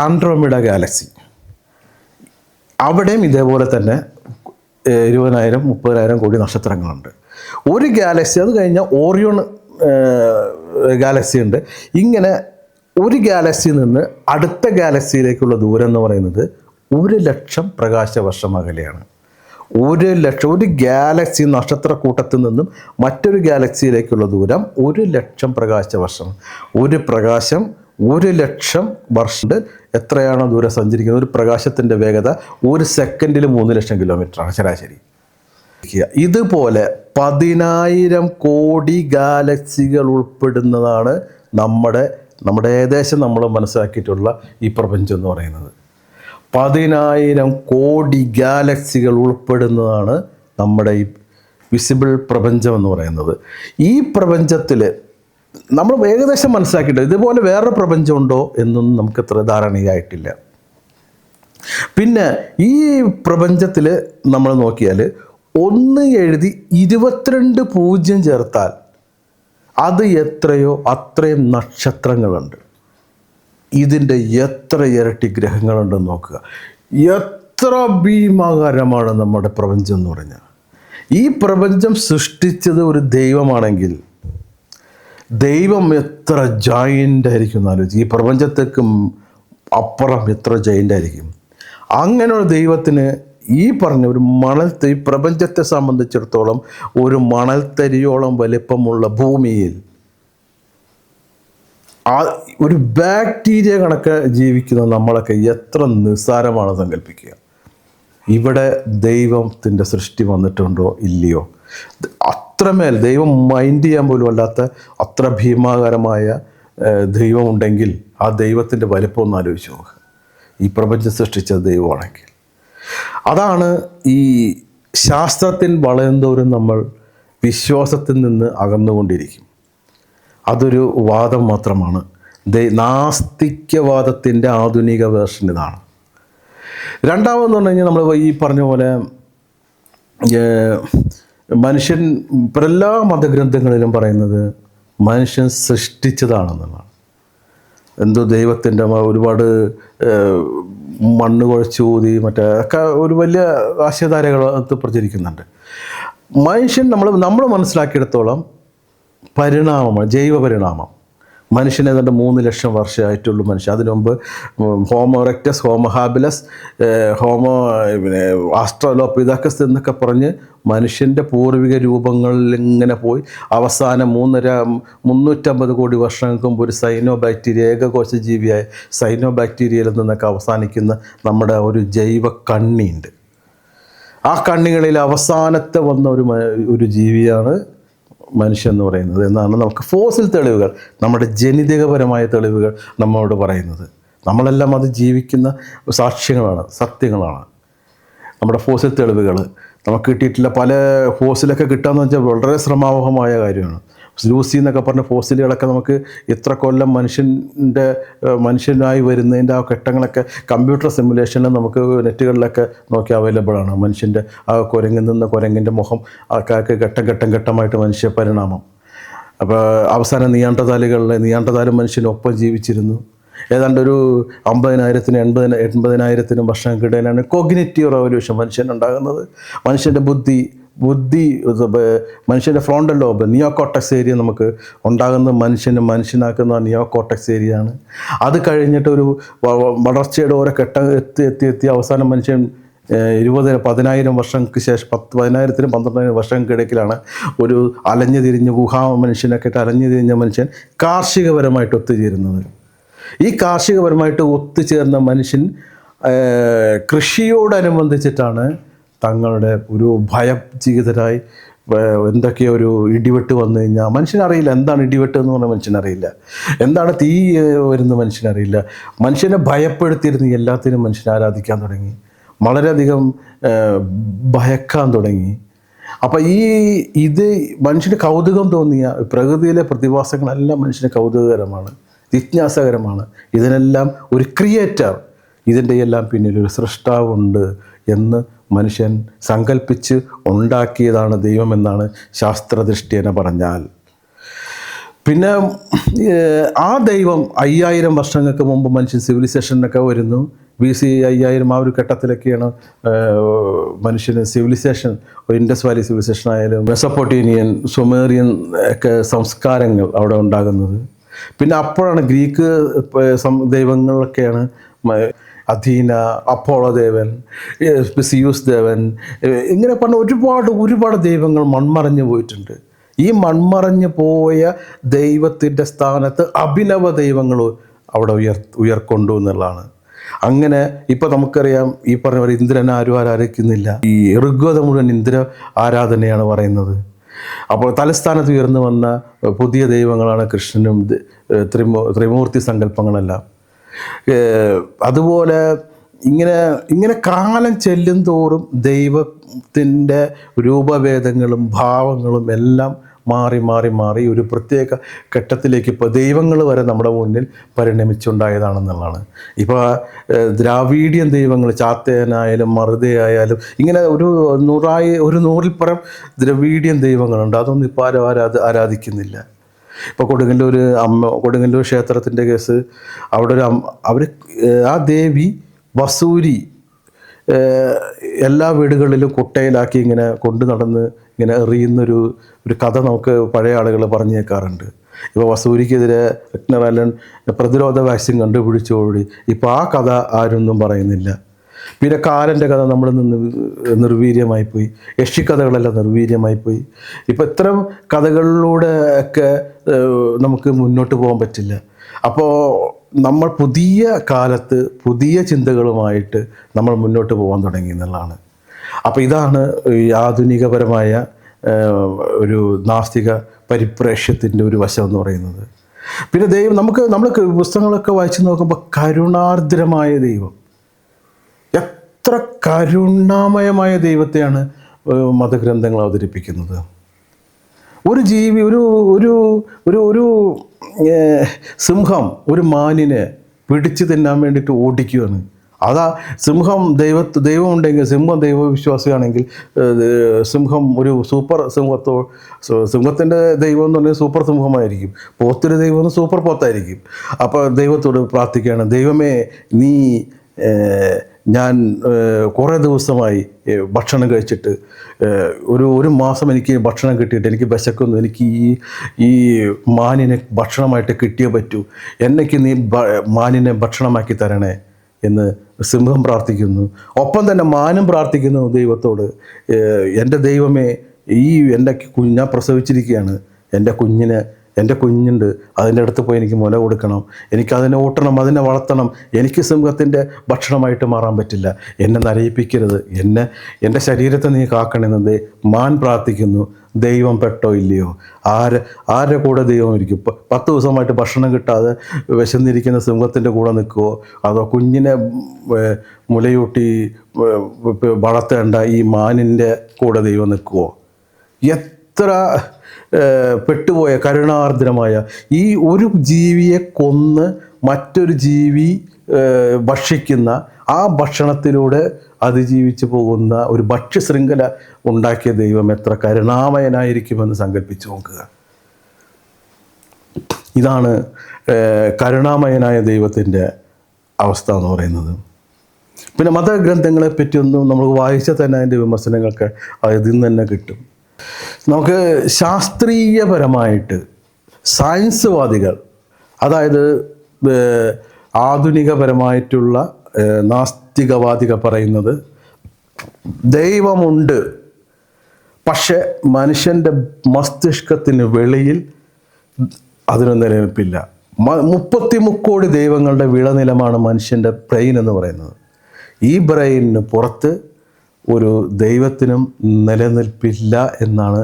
ആൻഡ്രോമിഡ ഗാലക്സി, അവിടെയും ഇതേപോലെ തന്നെ 20,000 30,000 കോടി നക്ഷത്രങ്ങളുണ്ട്. ഒരു ഗാലക്സി, അത് കഴിഞ്ഞാൽ ഓറിയോൺ ഗാലക്സി ഉണ്ട്. ഇങ്ങനെ ഒരു ഗാലക്സിയിൽ നിന്ന് അടുത്ത ഗാലക്സിയിലേക്കുള്ള ദൂരം എന്ന് പറയുന്നത് 1,00,000 പ്രകാശവർഷം അകലെയാണ്. 1,00,000, ഒരു ഗാലക്സി നക്ഷത്രക്കൂട്ടത്തിൽ നിന്നും മറ്റൊരു ഗാലക്സിയിലേക്കുള്ള ദൂരം 1,00,000 പ്രകാശവർഷം. ഒരു പ്രകാശം 1,00,000 വർഷം എത്രയാണോ ദൂരം സഞ്ചരിക്കുന്നത്? ഒരു പ്രകാശത്തിൻ്റെ വേഗത ഒരു സെക്കൻഡിൽ 3,00,000 കിലോമീറ്ററാണ് ശരാശരി. ഇതുപോലെ 10,000 കോടി ഗാലക്സികൾ ഉൾപ്പെടുന്നതാണ് നമ്മുടെ ഏകദേശം നമ്മൾ മനസ്സിലാക്കിയിട്ടുള്ള ഈ പ്രപഞ്ചം എന്ന് പറയുന്നത്. 10,000 കോടി ഗാലക്സികൾ ഉൾപ്പെടുന്നതാണ് നമ്മുടെ ഈ വിസിബിൾ പ്രപഞ്ചം എന്ന് പറയുന്നത്. ഈ പ്രപഞ്ചത്തിൽ നമ്മൾ ഏകദേശം മനസ്സിലാക്കിയിട്ട് ഇതുപോലെ വേറൊരു പ്രപഞ്ചമുണ്ടോ എന്നൊന്നും നമുക്ക് അത്ര ധാരണയായിട്ടില്ല. പിന്നെ ഈ പ്രപഞ്ചത്തിൽ നമ്മൾ നോക്കിയാൽ 1 എഴുതി 22 0 ചേർത്താൽ അത് എത്രയോ അത്രയും നക്ഷത്രങ്ങളുണ്ട്. ഇതിൻ്റെ എത്ര ഇരട്ടി ഗ്രഹങ്ങളുണ്ടെന്ന് നോക്കുക. എത്ര ഭീമാകാരമാണ് നമ്മുടെ പ്രപഞ്ചം എന്ന് പറഞ്ഞാൽ. ഈ പ്രപഞ്ചം സൃഷ്ടിച്ചത് ഒരു ദൈവമാണെങ്കിൽ ദൈവം എത്ര ജയൻ്റ് ആയിരിക്കും എന്നാലോചിച്ച്. ഈ പ്രപഞ്ചത്തേക്ക് അപ്പുറം എത്ര ജയിൻ്റായിരിക്കും. അങ്ങനെയുള്ള ദൈവത്തിന് ഈ പറഞ്ഞ ഒരു മണൽത്തരി, പ്രപഞ്ചത്തെ സംബന്ധിച്ചിടത്തോളം ഒരു മണൽത്തരിയോളം വലിപ്പമുള്ള ഭൂമിയിൽ ആ ഒരു ബാക്ടീരിയ കണക്ക് ജീവിക്കുന്ന നമ്മളൊക്കെ എത്ര നിസ്സാരമാണ് സങ്കല്പിക്കുക. ഇവിടെ ദൈവത്തിൻ്റെ സൃഷ്ടി വന്നിട്ടുണ്ടോ ഇല്ലയോ? അത്രമേൽ ദൈവം മൈൻഡ് ചെയ്യാൻ പോലും അല്ലാത്ത അത്ര ഭീമാകരമായ ദൈവമുണ്ടെങ്കിൽ ആ ദൈവത്തിൻ്റെ വലിപ്പം ഒന്ന് ആലോചിച്ച് നോക്കുക. ഈ പ്രപഞ്ചം സൃഷ്ടിച്ച ദൈവമാണെങ്കിൽ. അതാണ് ഈ ശാസ്ത്രത്തിൽ വളരുന്നവരും നമ്മൾ വിശ്വാസത്തിൽ നിന്ന് അകന്നുകൊണ്ടിരിക്കും. അതൊരു വാദം മാത്രമാണ്. നാസ്തിക്യവാദത്തിൻ്റെ ആധുനിക വേർഷൻ ഇതാണ്. രണ്ടാമതെന്ന് പറഞ്ഞു കഴിഞ്ഞാൽ നമ്മൾ ഈ പറഞ്ഞ പോലെ മനുഷ്യൻ ഇപ്പോൾ എല്ലാ മതഗ്രന്ഥങ്ങളിലും പറയുന്നത് മനുഷ്യൻ സൃഷ്ടിച്ചതാണെന്നുള്ളതാണ്. എന്തോ ദൈവത്തിൻ്റെ ഒരുപാട് മണ്ണ് കുഴച്ച് ഊതി മറ്റേ ഒക്കെ ഒരു വലിയ ആശയധാരകൾ പ്രചരിക്കുന്നുണ്ട്. മനുഷ്യൻ നമ്മൾ മനസ്സിലാക്കിയിടത്തോളം പരിണാമമാണ്, ജൈവ പരിണാമം. മനുഷ്യന് ഏതാണ്ട് 3 ലക്ഷം വർഷമായിട്ടുള്ളൂ മനുഷ്യൻ. അതിനു മുമ്പ് homo erectus, homo habilis, homo australopithecus എന്നൊക്കെ പറഞ്ഞ് മനുഷ്യൻ്റെ പൂർവിക രൂപങ്ങളിൽ ഇങ്ങനെ പോയി അവസാനം 350 കോടി വർഷങ്ങൾക്ക് മുമ്പ് ഒരു സൈനോ ബാക്ടീരിയ, ഏകകോശ ജീവിയായ സൈനോ ബാക്ടീരിയയിൽ നിന്നൊക്കെ അവസാനിക്കുന്ന നമ്മുടെ ഒരു ജൈവ കണ്ണിയുണ്ട്. ആ കണ്ണികളിൽ അവസാനത്തെ വന്ന ഒരു ജീവിയാണ് മനുഷ്യൻ എന്ന് പറയുന്നത് എന്നാണ് നമുക്ക് ഫോസിൽ തെളിവുകൾ, നമ്മുടെ ജനിതകപരമായ തെളിവുകൾ നമ്മളോട് പറയുന്നത്. നമ്മളെല്ലാം അത് ജീവിക്കുന്ന സാക്ഷ്യങ്ങളാണ്, സത്യങ്ങളാണ്. നമ്മുടെ ഫോസിൽ തെളിവുകൾ നമുക്ക് കിട്ടിയിട്ടില്ല. പല ഫോസിലൊക്കെ കിട്ടുകയെന്ന് വെച്ചാൽ വളരെ ശ്രമാവഹമായ കാര്യമാണ്. ലൂസി എന്നൊക്കെ പറഞ്ഞ ഫോസിലുകളൊക്കെ നമുക്ക് ഇത്ര കൊല്ലം മനുഷ്യനായി വരുന്നതിൻ്റെ ആ ഘട്ടങ്ങളൊക്കെ കമ്പ്യൂട്ടർ സിമുലേഷനിൽ നമുക്ക് നെറ്റുകളിലൊക്കെ നോക്കി അവൈലബിളാണ്. മനുഷ്യൻ്റെ ആ കുരങ്ങിൽ നിന്ന് കുരങ്ങിൻ്റെ മുഖം ഒക്കെ ഘട്ടമായിട്ട് മനുഷ്യ പരിണാമം. അപ്പോൾ അവസാനം നിയാണ്ടതാലും മനുഷ്യനൊപ്പം ജീവിച്ചിരുന്നു. ഏതാണ്ട് ഒരു 50,000-80,000 വർഷങ്ങൾക്കിടയിലാണ് കോഗ്നിറ്റീവ് റവല്യൂഷൻ മനുഷ്യനുണ്ടാകുന്നത്. മനുഷ്യൻ്റെ ബുദ്ധി മനുഷ്യൻ്റെ ഫ്രോണ്ടൽ ലോബ്, നിയോകോർട്ടക്സ് ഏരിയ നമുക്ക് ഉണ്ടാകുന്ന മനുഷ്യനാക്കുന്ന നിയോകോർട്ടക്സ് ഏരിയയാണ്. അത് കഴിഞ്ഞിട്ട് ഒരു വളർച്ചയുടെ ഓരോ ഘട്ടം എത്തി അവസാനം മനുഷ്യൻ 10,000 വർഷങ്ങൾക്ക് ശേഷം 10,000-12,000 വർഷങ്ങൾക്കിടയ്ക്കിലാണ് ഒരു അലഞ്ഞു തിരിഞ്ഞ മനുഷ്യനൊക്കെ അലഞ്ഞു തിരിഞ്ഞ മനുഷ്യൻ കാർഷികപരമായിട്ട് ഒത്തുചേരുന്നത്. ഈ കാർഷികപരമായിട്ട് ഒത്തുചേർന്ന മനുഷ്യൻ കൃഷിയോടനുബന്ധിച്ചിട്ടാണ് തങ്ങളുടെ ഒരു ഭയചകിതരായി എന്തൊക്കെയോ ഒരു ഇടിവെട്ട് വന്നു കഴിഞ്ഞാൽ മനുഷ്യനറിയില്ല എന്താണ് ഇടിവെട്ട് എന്ന് പറഞ്ഞാൽ മനുഷ്യനറിയില്ല, എന്താണ് തീ വരുന്ന മനുഷ്യനറിയില്ല. മനുഷ്യനെ ഭയപ്പെടുത്തിയിരുന്ന എല്ലാത്തിനും മനുഷ്യൻ ആരാധിക്കാൻ തുടങ്ങി, വളരെയധികം ഭയക്കാൻ തുടങ്ങി. അപ്പം ഇത് മനുഷ്യന് കൗതുകം തോന്നിയ പ്രകൃതിയിലെ പ്രതിഭാസങ്ങളെല്ലാം മനുഷ്യന് കൗതുകകരമാണ്, ജിജ്ഞാസകരമാണ്. ഇതിനെല്ലാം ഒരു ക്രിയേറ്റർ, ഇതിൻ്റെ എല്ലാം പിന്നിലൊരു സൃഷ്ടാവുണ്ട് എന്ന് മനുഷ്യൻ സങ്കല്പിച്ച് ഉണ്ടാക്കിയതാണ് ദൈവമെന്നാണ് ശാസ്ത്രദൃഷ്ടിയെന പറഞ്ഞാൽ. പിന്നെ ആ ദൈവം 5000 വർഷങ്ങൾക്ക് മുമ്പ് മനുഷ്യൻ സിവിലൈസേഷനൊക്കെ വരുന്നു. BC 5000 ആ ഒരു ഘട്ടത്തിലൊക്കെയാണ് മനുഷ്യന് സിവിലൈസേഷൻ, ഇൻഡസ് വാലി സിവിലൈസേഷൻ ആയാലും മെസപ്പൊട്ടേമിയൻ, സുമേറിയൻ ഒക്കെ സംസ്കാരങ്ങൾ അവിടെ ഉണ്ടാകുന്നത്. പിന്നെ അപ്പോഴാണ് ഗ്രീക്ക് ദൈവങ്ങളൊക്കെയാണ് അഥീന, അപ്പോളോ ദേവൻ, സിയൂസ് ദേവൻ, ഇങ്ങനെ പറഞ്ഞ ഒരുപാട് ദൈവങ്ങൾ മൺമറഞ്ഞു പോയിട്ടുണ്ട്. ഈ മൺമറഞ്ഞു പോയ ദൈവത്തിൻ്റെ സ്ഥാനത്ത് അഭിനവ ദൈവങ്ങൾ അവിടെ ഉയർക്കൊണ്ടു എന്നുള്ളതാണ്. അങ്ങനെ ഇപ്പം നമുക്കറിയാം, ഈ പറഞ്ഞ പോലെ ഇന്ദ്രനെ ആരും ആരാധിക്കുന്നില്ല. ഈ ഋഗ്വേദം മുഴുവൻ ഇന്ദ്ര ആരാധനയാണ് പറയുന്നത്. അപ്പോൾ തലസ്ഥാനത്ത് ഉയർന്നു വന്ന പുതിയ ദൈവങ്ങളാണ് കൃഷ്ണനും ത്രിമൂർത്തി സങ്കല്പങ്ങളെല്ലാം. അതുപോലെ ഇങ്ങനെ കാലം ചെല്ലും തോറും ദൈവത്തിൻ്റെ രൂപഭേദങ്ങളും ഭാവങ്ങളും എല്ലാം മാറി ഒരു പ്രത്യേക ഘട്ടത്തിലേക്ക് ഇപ്പോൾ ദൈവങ്ങൾ വരെ നമ്മുടെ മുന്നിൽ പരിണമിച്ചുണ്ടായതാണെന്നുള്ളതാണ്. ഇപ്പോൾ ദ്രാവീഡിയൻ ദൈവങ്ങൾ, ചാത്തയനായാലും മറുതയായാലും ഇങ്ങനെ ഒരു 100ൽ പരം ദ്രവീഡിയൻ ദൈവങ്ങളുണ്ട്. അതൊന്നും ഇപ്പോൾ ആരും ആരാധിക്കുന്നില്ല. ഇപ്പോൾ കൊടുങ്ങല്ലൂർ ക്ഷേത്രത്തിൻ്റെ കേസ്, അവിടെ ആ ദേവി വസൂരി എല്ലാ വീടുകളിലും കുട്ടയിലാക്കി ഇങ്ങനെ കൊണ്ടു നടന്ന് ഇങ്ങനെ എറിയുന്നൊരു കഥ നമുക്ക് പഴയ ആളുകൾ പറഞ്ഞു കേൾക്കാറുണ്ട്. ഇപ്പോൾ വസൂരിക്കെതിരെ റഗ്നർ അലൻ പ്രതിരോധ വാക്സിൻ കണ്ടുപിടിച്ചോടി ഇപ്പോൾ ആ കഥ ആരൊന്നും പറയുന്നില്ല. പിന്നെ കാലൻ്റെ കഥ നമ്മളിൽ നിന്ന് നിർവീര്യമായിപ്പോയി. യക്ഷിക്കഥകളെല്ലാം നിർവീര്യമായിപ്പോയി. ഇപ്പോൾ ഇത്തരം കഥകളിലൂടെ ഒക്കെ നമുക്ക് മുന്നോട്ട് പോകാൻ പറ്റില്ല. അപ്പോൾ നമ്മൾ പുതിയ കാലത്ത് പുതിയ ചിന്തകളുമായിട്ട് നമ്മൾ മുന്നോട്ട് പോകാൻ തുടങ്ങി എന്നുള്ളതാണ്. അപ്പോൾ ഇതാണ് ഈ ആധുനികപരമായ ഒരു നാസ്തിക പരിപ്രേക്ഷ്യത്തിൻ്റെ ഒരു വശം എന്ന് പറയുന്നത്. പിന്നെ ദൈവം നമ്മൾ പുസ്തകങ്ങളൊക്കെ വായിച്ച് നോക്കുമ്പോൾ കരുണാർദ്രമായ ദൈവം, എത്ര കരുണാമയമായ ദൈവത്തെയാണ് മതഗ്രന്ഥങ്ങൾ അവതരിപ്പിക്കുന്നത്. ഒരു ജീവി ഒരു ഒരു ഒരു ഒരു സിംഹം ഒരു മാനിനെ പിടിച്ചു തിന്നാൻ വേണ്ടിയിട്ട് ഓടിക്കുകയാണ്. അതാ സിംഹം ദൈവം ഉണ്ടെങ്കിൽ, സിംഹം ദൈവവിശ്വാസിയാണെങ്കിൽ സിംഹം ഒരു സൂപ്പർ സിംഹത്തിൻ്റെ ദൈവം എന്ന് പറഞ്ഞാൽ സൂപ്പർ സിംഹമായിരിക്കും, പോത്തിൻ്റെ ദൈവം എന്ന് സൂപ്പർ പോത്തായിരിക്കും. അപ്പോൾ ദൈവത്തോട് പ്രാർത്ഥിക്കുകയാണ്, ദൈവമേ നീ ഞാൻ കുറേ ദിവസമായി ഭക്ഷണം കഴിച്ചിട്ട് ഒരു മാസം എനിക്ക് ഭക്ഷണം കിട്ടിയിട്ട് എനിക്ക് വിശക്കുന്നു, എനിക്ക് ഈ മാനിനെ ഭക്ഷണമായിട്ട് കിട്ടിയേ പറ്റൂ, എന്നേക്ക് നീ മാനിനെ ഭക്ഷണമാക്കി തരണേ എന്ന് സിംഹം പ്രാർത്ഥിക്കുന്നു. ഒപ്പം തന്നെ മാനും പ്രാർത്ഥിക്കുന്നു ദൈവത്തോട്, എൻ്റെ ദൈവമേ ഞാൻ പ്രസവിച്ചിരിക്കുകയാണ്, എൻ്റെ കുഞ്ഞുണ്ട്, അതിൻ്റെ അടുത്ത് പോയി എനിക്ക് മുല കൊടുക്കണം, എനിക്കതിനെ ഊട്ടണം, അതിനെ വളർത്തണം, എനിക്ക് സിംഹത്തിൻ്റെ ഭക്ഷണമായിട്ട് മാറാൻ പറ്റില്ല, എന്നെ നരയിപ്പിക്കരുത്, എൻ്റെ ശരീരത്തെ നീ കാക്കണമെന്നത് മാൻ പ്രാർത്ഥിക്കുന്നു. ദൈവം പെട്ടോ ഇല്ലയോ? ആരുടെ കൂടെ ദൈവം ഇരിക്കും? 10 ദിവസമായിട്ട് ഭക്ഷണം കിട്ടാതെ വിശന്നിരിക്കുന്ന സിംഹത്തിൻ്റെ കൂടെ നിൽക്കുമോ, അതോ കുഞ്ഞിനെ മുലയൂട്ടി വളർത്തേണ്ട ഈ മാനിൻ്റെ കൂടെ ദൈവം നിൽക്കുമോ? എത്ര പെട്ടുപോയ കരുണാർദ്രമായ ഈ ഒരു ജീവിയെ കൊന്ന് മറ്റൊരു ജീവി ഭക്ഷിക്കുന്ന ആ ഭക്ഷണത്തിലൂടെ അതിജീവിച്ചു പോകുന്ന ഒരു ഭക്ഷ്യശൃംഖല ഉണ്ടാക്കിയ ദൈവം എത്ര കരുണാമയനായിരിക്കുമെന്ന് സങ്കല്പിച്ചു നോക്കുക. ഇതാണ് കരുണാമയനായ ദൈവത്തിൻ്റെ അവസ്ഥ എന്ന് പറയുന്നത്. പിന്നെ മതഗ്രന്ഥങ്ങളെ പറ്റിയൊന്നും നമ്മൾ വായിച്ചാൽ തന്നെ അതിൻ്റെ വിമർശനങ്ങളൊക്കെ അതിൽ നിന്ന് തന്നെ കിട്ടും. നമുക്ക് ശാസ്ത്രീയപരമായിട്ട് സയൻസ്വാദികൾ, അതായത് ആധുനികപരമായിട്ടുള്ള നാസ്തികവാദികൾ പറയുന്നത് ദൈവമുണ്ട്, പക്ഷെ മനുഷ്യൻ്റെ മസ്തിഷ്കത്തിന് വെളിയിൽ അതിന് നിലനിൽപ്പില്ല. 33 കോടി ദൈവങ്ങളുടെ വിളനിലമാണ് മനുഷ്യൻ്റെ ബ്രെയിൻ എന്ന് പറയുന്നത്. ഈ ബ്രെയിനിന് പുറത്ത് ഒരു ദൈവത്തിനും നിലനിൽപ്പില്ല എന്നാണ്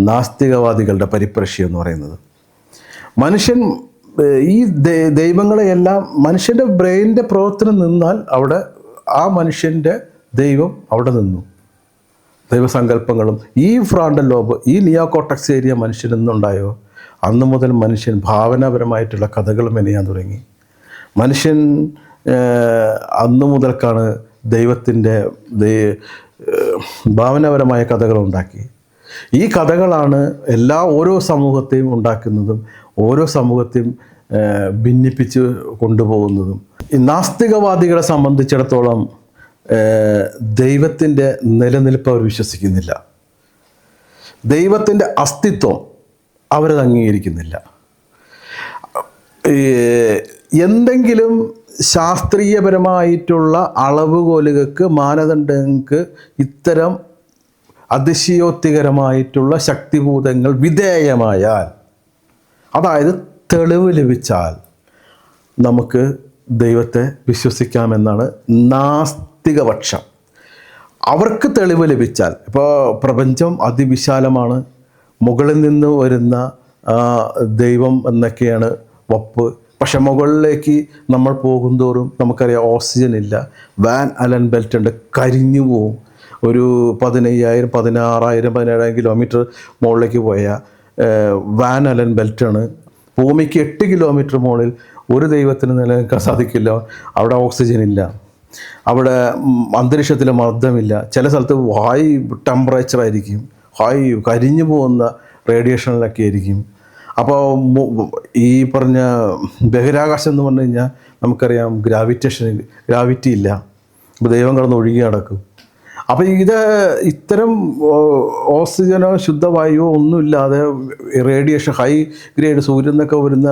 നാസ്തികവാദികളുടെ പരിപ്രശ്യം എന്ന് പറയുന്നത്. മനുഷ്യൻ ഈ ദൈവങ്ങളെയെല്ലാം മനുഷ്യൻ്റെ ബ്രെയിനിൻ്റെ പ്രവർത്തനം നിന്നാൽ അവിടെ ആ മനുഷ്യൻ്റെ ദൈവം അവിടെ നിന്നു. ദൈവസങ്കല്പങ്ങളും ഈ ഫ്രോണ്ടൽ ലോബ്, ഈ നിയോകോർട്ടക്സ് ഏരിയ മനുഷ്യൻ എന്നുണ്ടായോ അന്നു മുതൽ മനുഷ്യൻ ഭാവനാപരമായിട്ടുള്ള കഥകൾ മെനയാൻ തുടങ്ങി. മനുഷ്യൻ അന്നു മുതൽക്കാണ് ദൈവത്തിൻ്റെ ഭാവനാപരമായ കഥകളുണ്ടാക്കി. ഈ കഥകളാണ് ഓരോ സമൂഹത്തെയും ഉണ്ടാക്കുന്നതും ഓരോ സമൂഹത്തെയും ഭിന്നിപ്പിച്ച് കൊണ്ടുപോകുന്നതും. ഈ നാസ്തികവാദികളെ സംബന്ധിച്ചിടത്തോളം ദൈവത്തിൻ്റെ നിലനിൽപ്പ് അവർ വിശ്വസിക്കുന്നില്ല, ദൈവത്തിൻ്റെ അസ്തിത്വം അവരത് അംഗീകരിക്കുന്നില്ല. എന്തെങ്കിലും ശാസ്ത്രീയപരമായിട്ടുള്ള അളവുകോലുകൾക്ക്, മാനദണ്ഡങ്ങൾക്ക് ഇത്തരം അതിശയോക്തികരമായിട്ടുള്ള ശക്തിഭൂതങ്ങൾ വിധേയമായാൽ, അതായത് തെളിവ് ലഭിച്ചാൽ നമുക്ക് ദൈവത്തെ വിശ്വസിക്കാമെന്നാണ് നാസ്തികപക്ഷം. അവർക്ക് തെളിവ് ലഭിച്ചാൽ, ഇപ്പോൾ പ്രപഞ്ചം അതിവിശാലമാണ്, മുകളിൽ നിന്ന് വരുന്ന ദൈവം എന്നൊക്കെയാണ് വപ്പ്. പക്ഷെ മുകളിലേക്ക് നമ്മൾ പോകുന്തോറും നമുക്കറിയാം ഓക്സിജൻ ഇല്ല, വാൻ അലൻ ബെൽറ്റ് ഉണ്ട്, കരിഞ്ഞു പോവും. ഒരു 15,000, 16,000, 17,000 കിലോമീറ്റർ മുകളിലേക്ക് പോയ വാൻ അലൻ ബെൽറ്റാണ്. ഭൂമിക്ക് 8 കിലോമീറ്റർ മുകളിൽ ഒരു ദൈവത്തിന് നിലനിൽക്കാൻ സാധിക്കില്ല. അവിടെ ഓക്സിജൻ ഇല്ല, അവിടെ അന്തരീക്ഷത്തിലെ മർദ്ദമില്ല, ചില സ്ഥലത്ത് ഹൈ ടെമ്പറേച്ചർ ആയിരിക്കും, കരിഞ്ഞു പോകുന്ന റേഡിയേഷനിലൊക്കെ ആയിരിക്കും. അപ്പോൾ ഈ പറഞ്ഞ ബഹിരാകാശം എന്ന് പറഞ്ഞു കഴിഞ്ഞാൽ നമുക്കറിയാം ഗ്രാവിറ്റി ഇല്ല, ഇപ്പോൾ ദൈവം കടന്ന് ഒഴുകി നടക്കും. അപ്പോൾ ഇത്തരം ഓക്സിജനോ ശുദ്ധവായുവോ ഒന്നുമില്ലാതെ റേഡിയേഷൻ ഹൈ ഗ്രേഡ് സൂര്യൻ നിന്നൊക്കെ വരുന്ന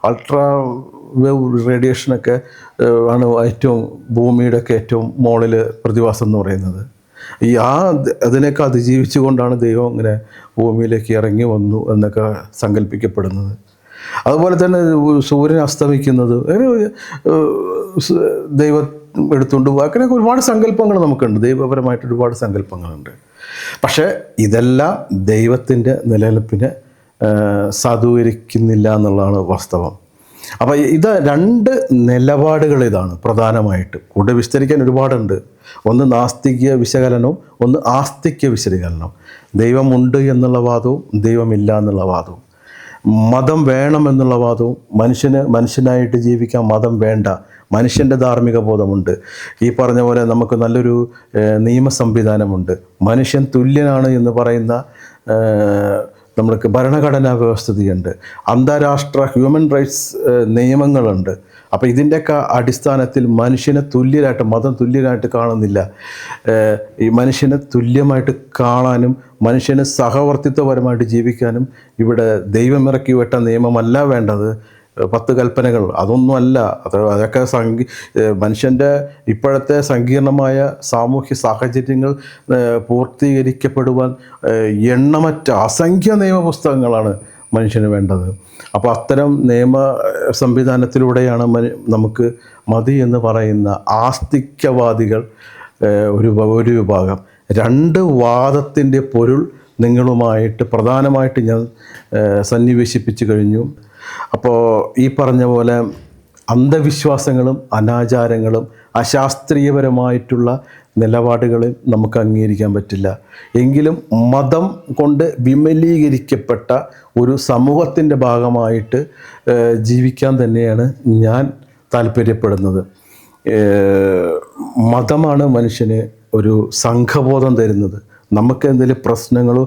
അൾട്രാ വേവ് റേഡിയേഷനൊക്കെ ആണ് ഏറ്റവും ഭൂമിയുടെയൊക്കെ ഏറ്റവും മുകളിൽ പ്രതിഭാസം എന്ന് പറയുന്നത്. അതിനൊക്കെ അതിജീവിച്ചുകൊണ്ടാണ് ദൈവം ഇങ്ങനെ ഭൂമിയിലേക്ക് ഇറങ്ങി വന്നു എന്നൊക്കെ സങ്കല്പിക്കപ്പെടുന്നത്. അതുപോലെ തന്നെ സൂര്യൻ അസ്തമിക്കുന്നത് ദൈവം എടുത്തുകൊണ്ട് പോകുക, അങ്ങനെയൊക്കെ ഒരുപാട് സങ്കല്പങ്ങൾ നമുക്കുണ്ട്, ദൈവപരമായിട്ട് ഒരുപാട് സങ്കല്പങ്ങളുണ്ട്. പക്ഷേ ഇതെല്ലാം ദൈവത്തിൻ്റെ നിലനിൽപ്പിനെ സാധൂകരിക്കുന്നില്ല എന്നുള്ളതാണ് വാസ്തവം. അപ്പോൾ രണ്ട് നിലപാടുകൾ ഇതാണ് പ്രധാനമായിട്ട്. കൂടെ വിസ്തരിക്കാൻ ഒരുപാടുണ്ട്. ഒന്ന് നാസ്തിക വിശകലനവും ഒന്ന് ആസ്തിക വിശകലനവും. ദൈവമുണ്ട് എന്നുള്ള വാദവും ദൈവമില്ല എന്നുള്ള വാദവും. മതം വേണം എന്നുള്ള വാദവും മനുഷ്യനായിട്ട് ജീവിക്കാൻ മതം വേണ്ട, മനുഷ്യൻ്റെ ധാർമ്മിക ബോധമുണ്ട്. ഈ പറഞ്ഞ പോലെ നമുക്ക് നല്ലൊരു നിയമ സംവിധാനമുണ്ട്, മനുഷ്യൻ തുല്യനാണ് എന്ന് പറയുന്ന നമ്മൾക്ക് ഭരണഘടനാ വ്യവസ്ഥിതിയുണ്ട്, അന്താരാഷ്ട്ര ഹ്യൂമൻ റൈറ്റ്സ് നിയമങ്ങളുണ്ട്. അപ്പോൾ ഇതിൻ്റെയൊക്കെ അടിസ്ഥാനത്തിൽ മനുഷ്യനെ തുല്യരായിട്ട്, മതം തുല്യരായിട്ട് കാണുന്നില്ല. ഈ മനുഷ്യനെ തുല്യമായിട്ട് കാണാനും മനുഷ്യന് സഹവർത്തിത്വപരമായിട്ട് ജീവിക്കാനും ഇവിടെ ദൈവം ഇറക്കി വിട്ട നിയമമല്ല വേണ്ടത്. 10 കൽപ്പനകൾ അതൊന്നുമല്ല. അതൊക്കെ മനുഷ്യൻ്റെ ഇപ്പോഴത്തെ സങ്കീർണമായ സാമൂഹ്യ സാഹചര്യങ്ങൾ പൂർത്തീകരിക്കപ്പെടുവാൻ എണ്ണമറ്റ അസംഖ്യ നിയമപുസ്തകങ്ങളാണ് മനുഷ്യന് വേണ്ടത്. അപ്പോൾ അത്തരം നിയമ സംവിധാനത്തിലൂടെയാണ് നമുക്ക് മതി എന്ന് പറയുന്ന ആസ്തിക്യവാദികൾ ഒരു വിഭാഗം. രണ്ട് വാദത്തിൻ്റെ പൊരുൾ നിങ്ങളുമായിട്ട് പ്രധാനമായിട്ട് ഞാൻ സന്നിവേശിപ്പിച്ചു കഴിഞ്ഞു. അപ്പോൾ ഈ പറഞ്ഞ പോലെ അന്ധവിശ്വാസങ്ങളും അനാചാരങ്ങളും അശാസ്ത്രീയപരമായിട്ടുള്ള നിലപാടുകളെ നമുക്ക് അംഗീകരിക്കാൻ പറ്റില്ല. എങ്കിലും മതം കൊണ്ട് വിമലീകരിക്കപ്പെട്ട ഒരു സമൂഹത്തിൻ്റെ ഭാഗമായിട്ട് ജീവിക്കാൻ തന്നെയാണ് ഞാൻ താല്പര്യപ്പെടുന്നത്. മതമാണ് മനുഷ്യന് ഒരു സംഘബോധം തരുന്നത്. നമുക്ക് എന്തെങ്കിലും പ്രശ്നങ്ങളോ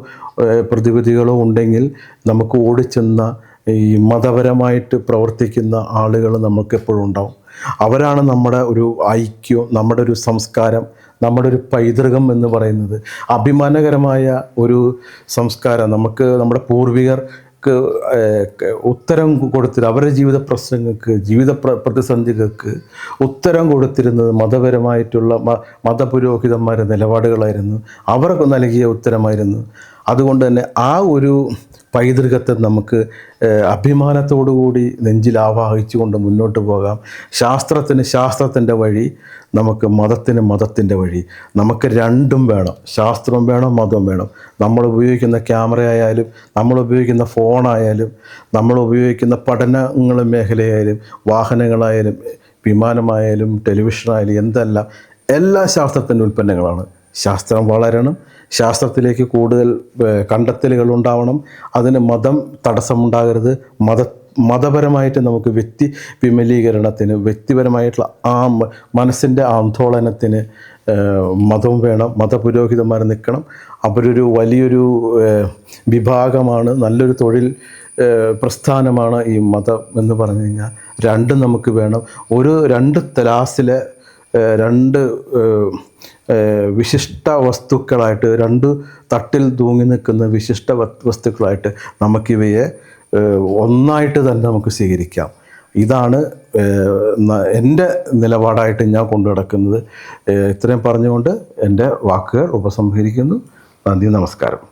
പ്രതിവിധികളോ ഉണ്ടെങ്കിൽ നമുക്ക് ഓടിച്ചെന്ന ഈ മതപരമായിട്ട് പ്രവർത്തിക്കുന്ന ആളുകൾ നമുക്കെപ്പോഴും ഉണ്ടാവും. അവരാണ് നമ്മുടെ ഒരു ഐക്യം, നമ്മുടെ ഒരു സംസ്കാരം, നമ്മുടെ ഒരു പൈതൃകം എന്ന് പറയുന്നത്. അഭിമാനകരമായ ഒരു സംസ്കാരം നമുക്ക് നമ്മുടെ പൂർവികർക്ക് ഉത്തരം കൊടുത്തിരുന്നത്, അവരുടെ ജീവിത പ്രശ്നങ്ങൾക്ക്, ജീവിത പ്രതിസന്ധികൾക്ക് ഉത്തരം കൊടുത്തിരുന്നത് മതപരമായിട്ടുള്ള മതപുരോഹിതന്മാരുടെ നിലപാടുകളായിരുന്നു. അവർക്ക് നൽകിയ ഉത്തരമായിരുന്നു. അതുകൊണ്ട് തന്നെ ആ ഒരു പൈതൃകത്തെ നമുക്ക് അഭിമാനത്തോടുകൂടി നെഞ്ചിൽ ആവാഹിച്ചുകൊണ്ട് മുന്നോട്ട് പോകാം. ശാസ്ത്രത്തിന് ശാസ്ത്രത്തിൻ്റെ വഴി, നമുക്ക് മതത്തിന് മതത്തിൻ്റെ വഴി. നമുക്ക് രണ്ടും വേണം, ശാസ്ത്രവും വേണം, മതവും വേണം. നമ്മൾ ഉപയോഗിക്കുന്ന ക്യാമറ ആയാലും, നമ്മൾ ഉപയോഗിക്കുന്ന ഫോണായാലും, നമ്മൾ ഉപയോഗിക്കുന്ന പഠനങ്ങൾ മേഖലയായാലും, വാഹനങ്ങളായാലും, വിമാനമായാലും, ടെലിവിഷനായാലും, എന്തെല്ലാം എല്ലാം ശാസ്ത്രത്തിൻ്റെ ഉൽപ്പന്നങ്ങളാണ്. ശാസ്ത്രം വളരണം, ശാസ്ത്രത്തിലേക്ക് കൂടുതൽ കണ്ടെത്തലുകൾ ഉണ്ടാവണം. അതിന് മതം തടസ്സമുണ്ടാകരുത്. മതപരമായിട്ട് നമുക്ക് വ്യക്തി വിമലീകരണത്തിന്, വ്യക്തിപരമായിട്ടുള്ള ആ മനസ്സിൻ്റെ ആന്തോളനത്തിന് മതവും വേണം. മതപുരോഹിതന്മാർ നിൽക്കണം. അവരൊരു വലിയൊരു വിഭാഗമാണ്, നല്ലൊരു തൊഴിൽ പ്രസ്ഥാനമാണ് ഈ മതം എന്ന് പറഞ്ഞു കഴിഞ്ഞാൽ. രണ്ടും നമുക്ക് വേണം. രണ്ട് തലാസിലെ രണ്ട് വിശിഷ്ട വസ്തുക്കളായിട്ട്, രണ്ട് തട്ടിൽ തൂങ്ങി നിൽക്കുന്ന വിശിഷ്ട വസ്തുക്കളായിട്ട് നമുക്കിവയെ ഒന്നായിട്ട് തന്നെ നമുക്ക് സ്വീകരിക്കാം. ഇതാണ് എൻ്റെ നിലപാടായിട്ട് ഞാൻ കൊണ്ടു നടക്കുന്നത്. ഇത്രയും പറഞ്ഞുകൊണ്ട് എൻ്റെ വാക്കുകൾ ഉപസംഹരിക്കുന്നു. നന്ദി, നമസ്കാരം.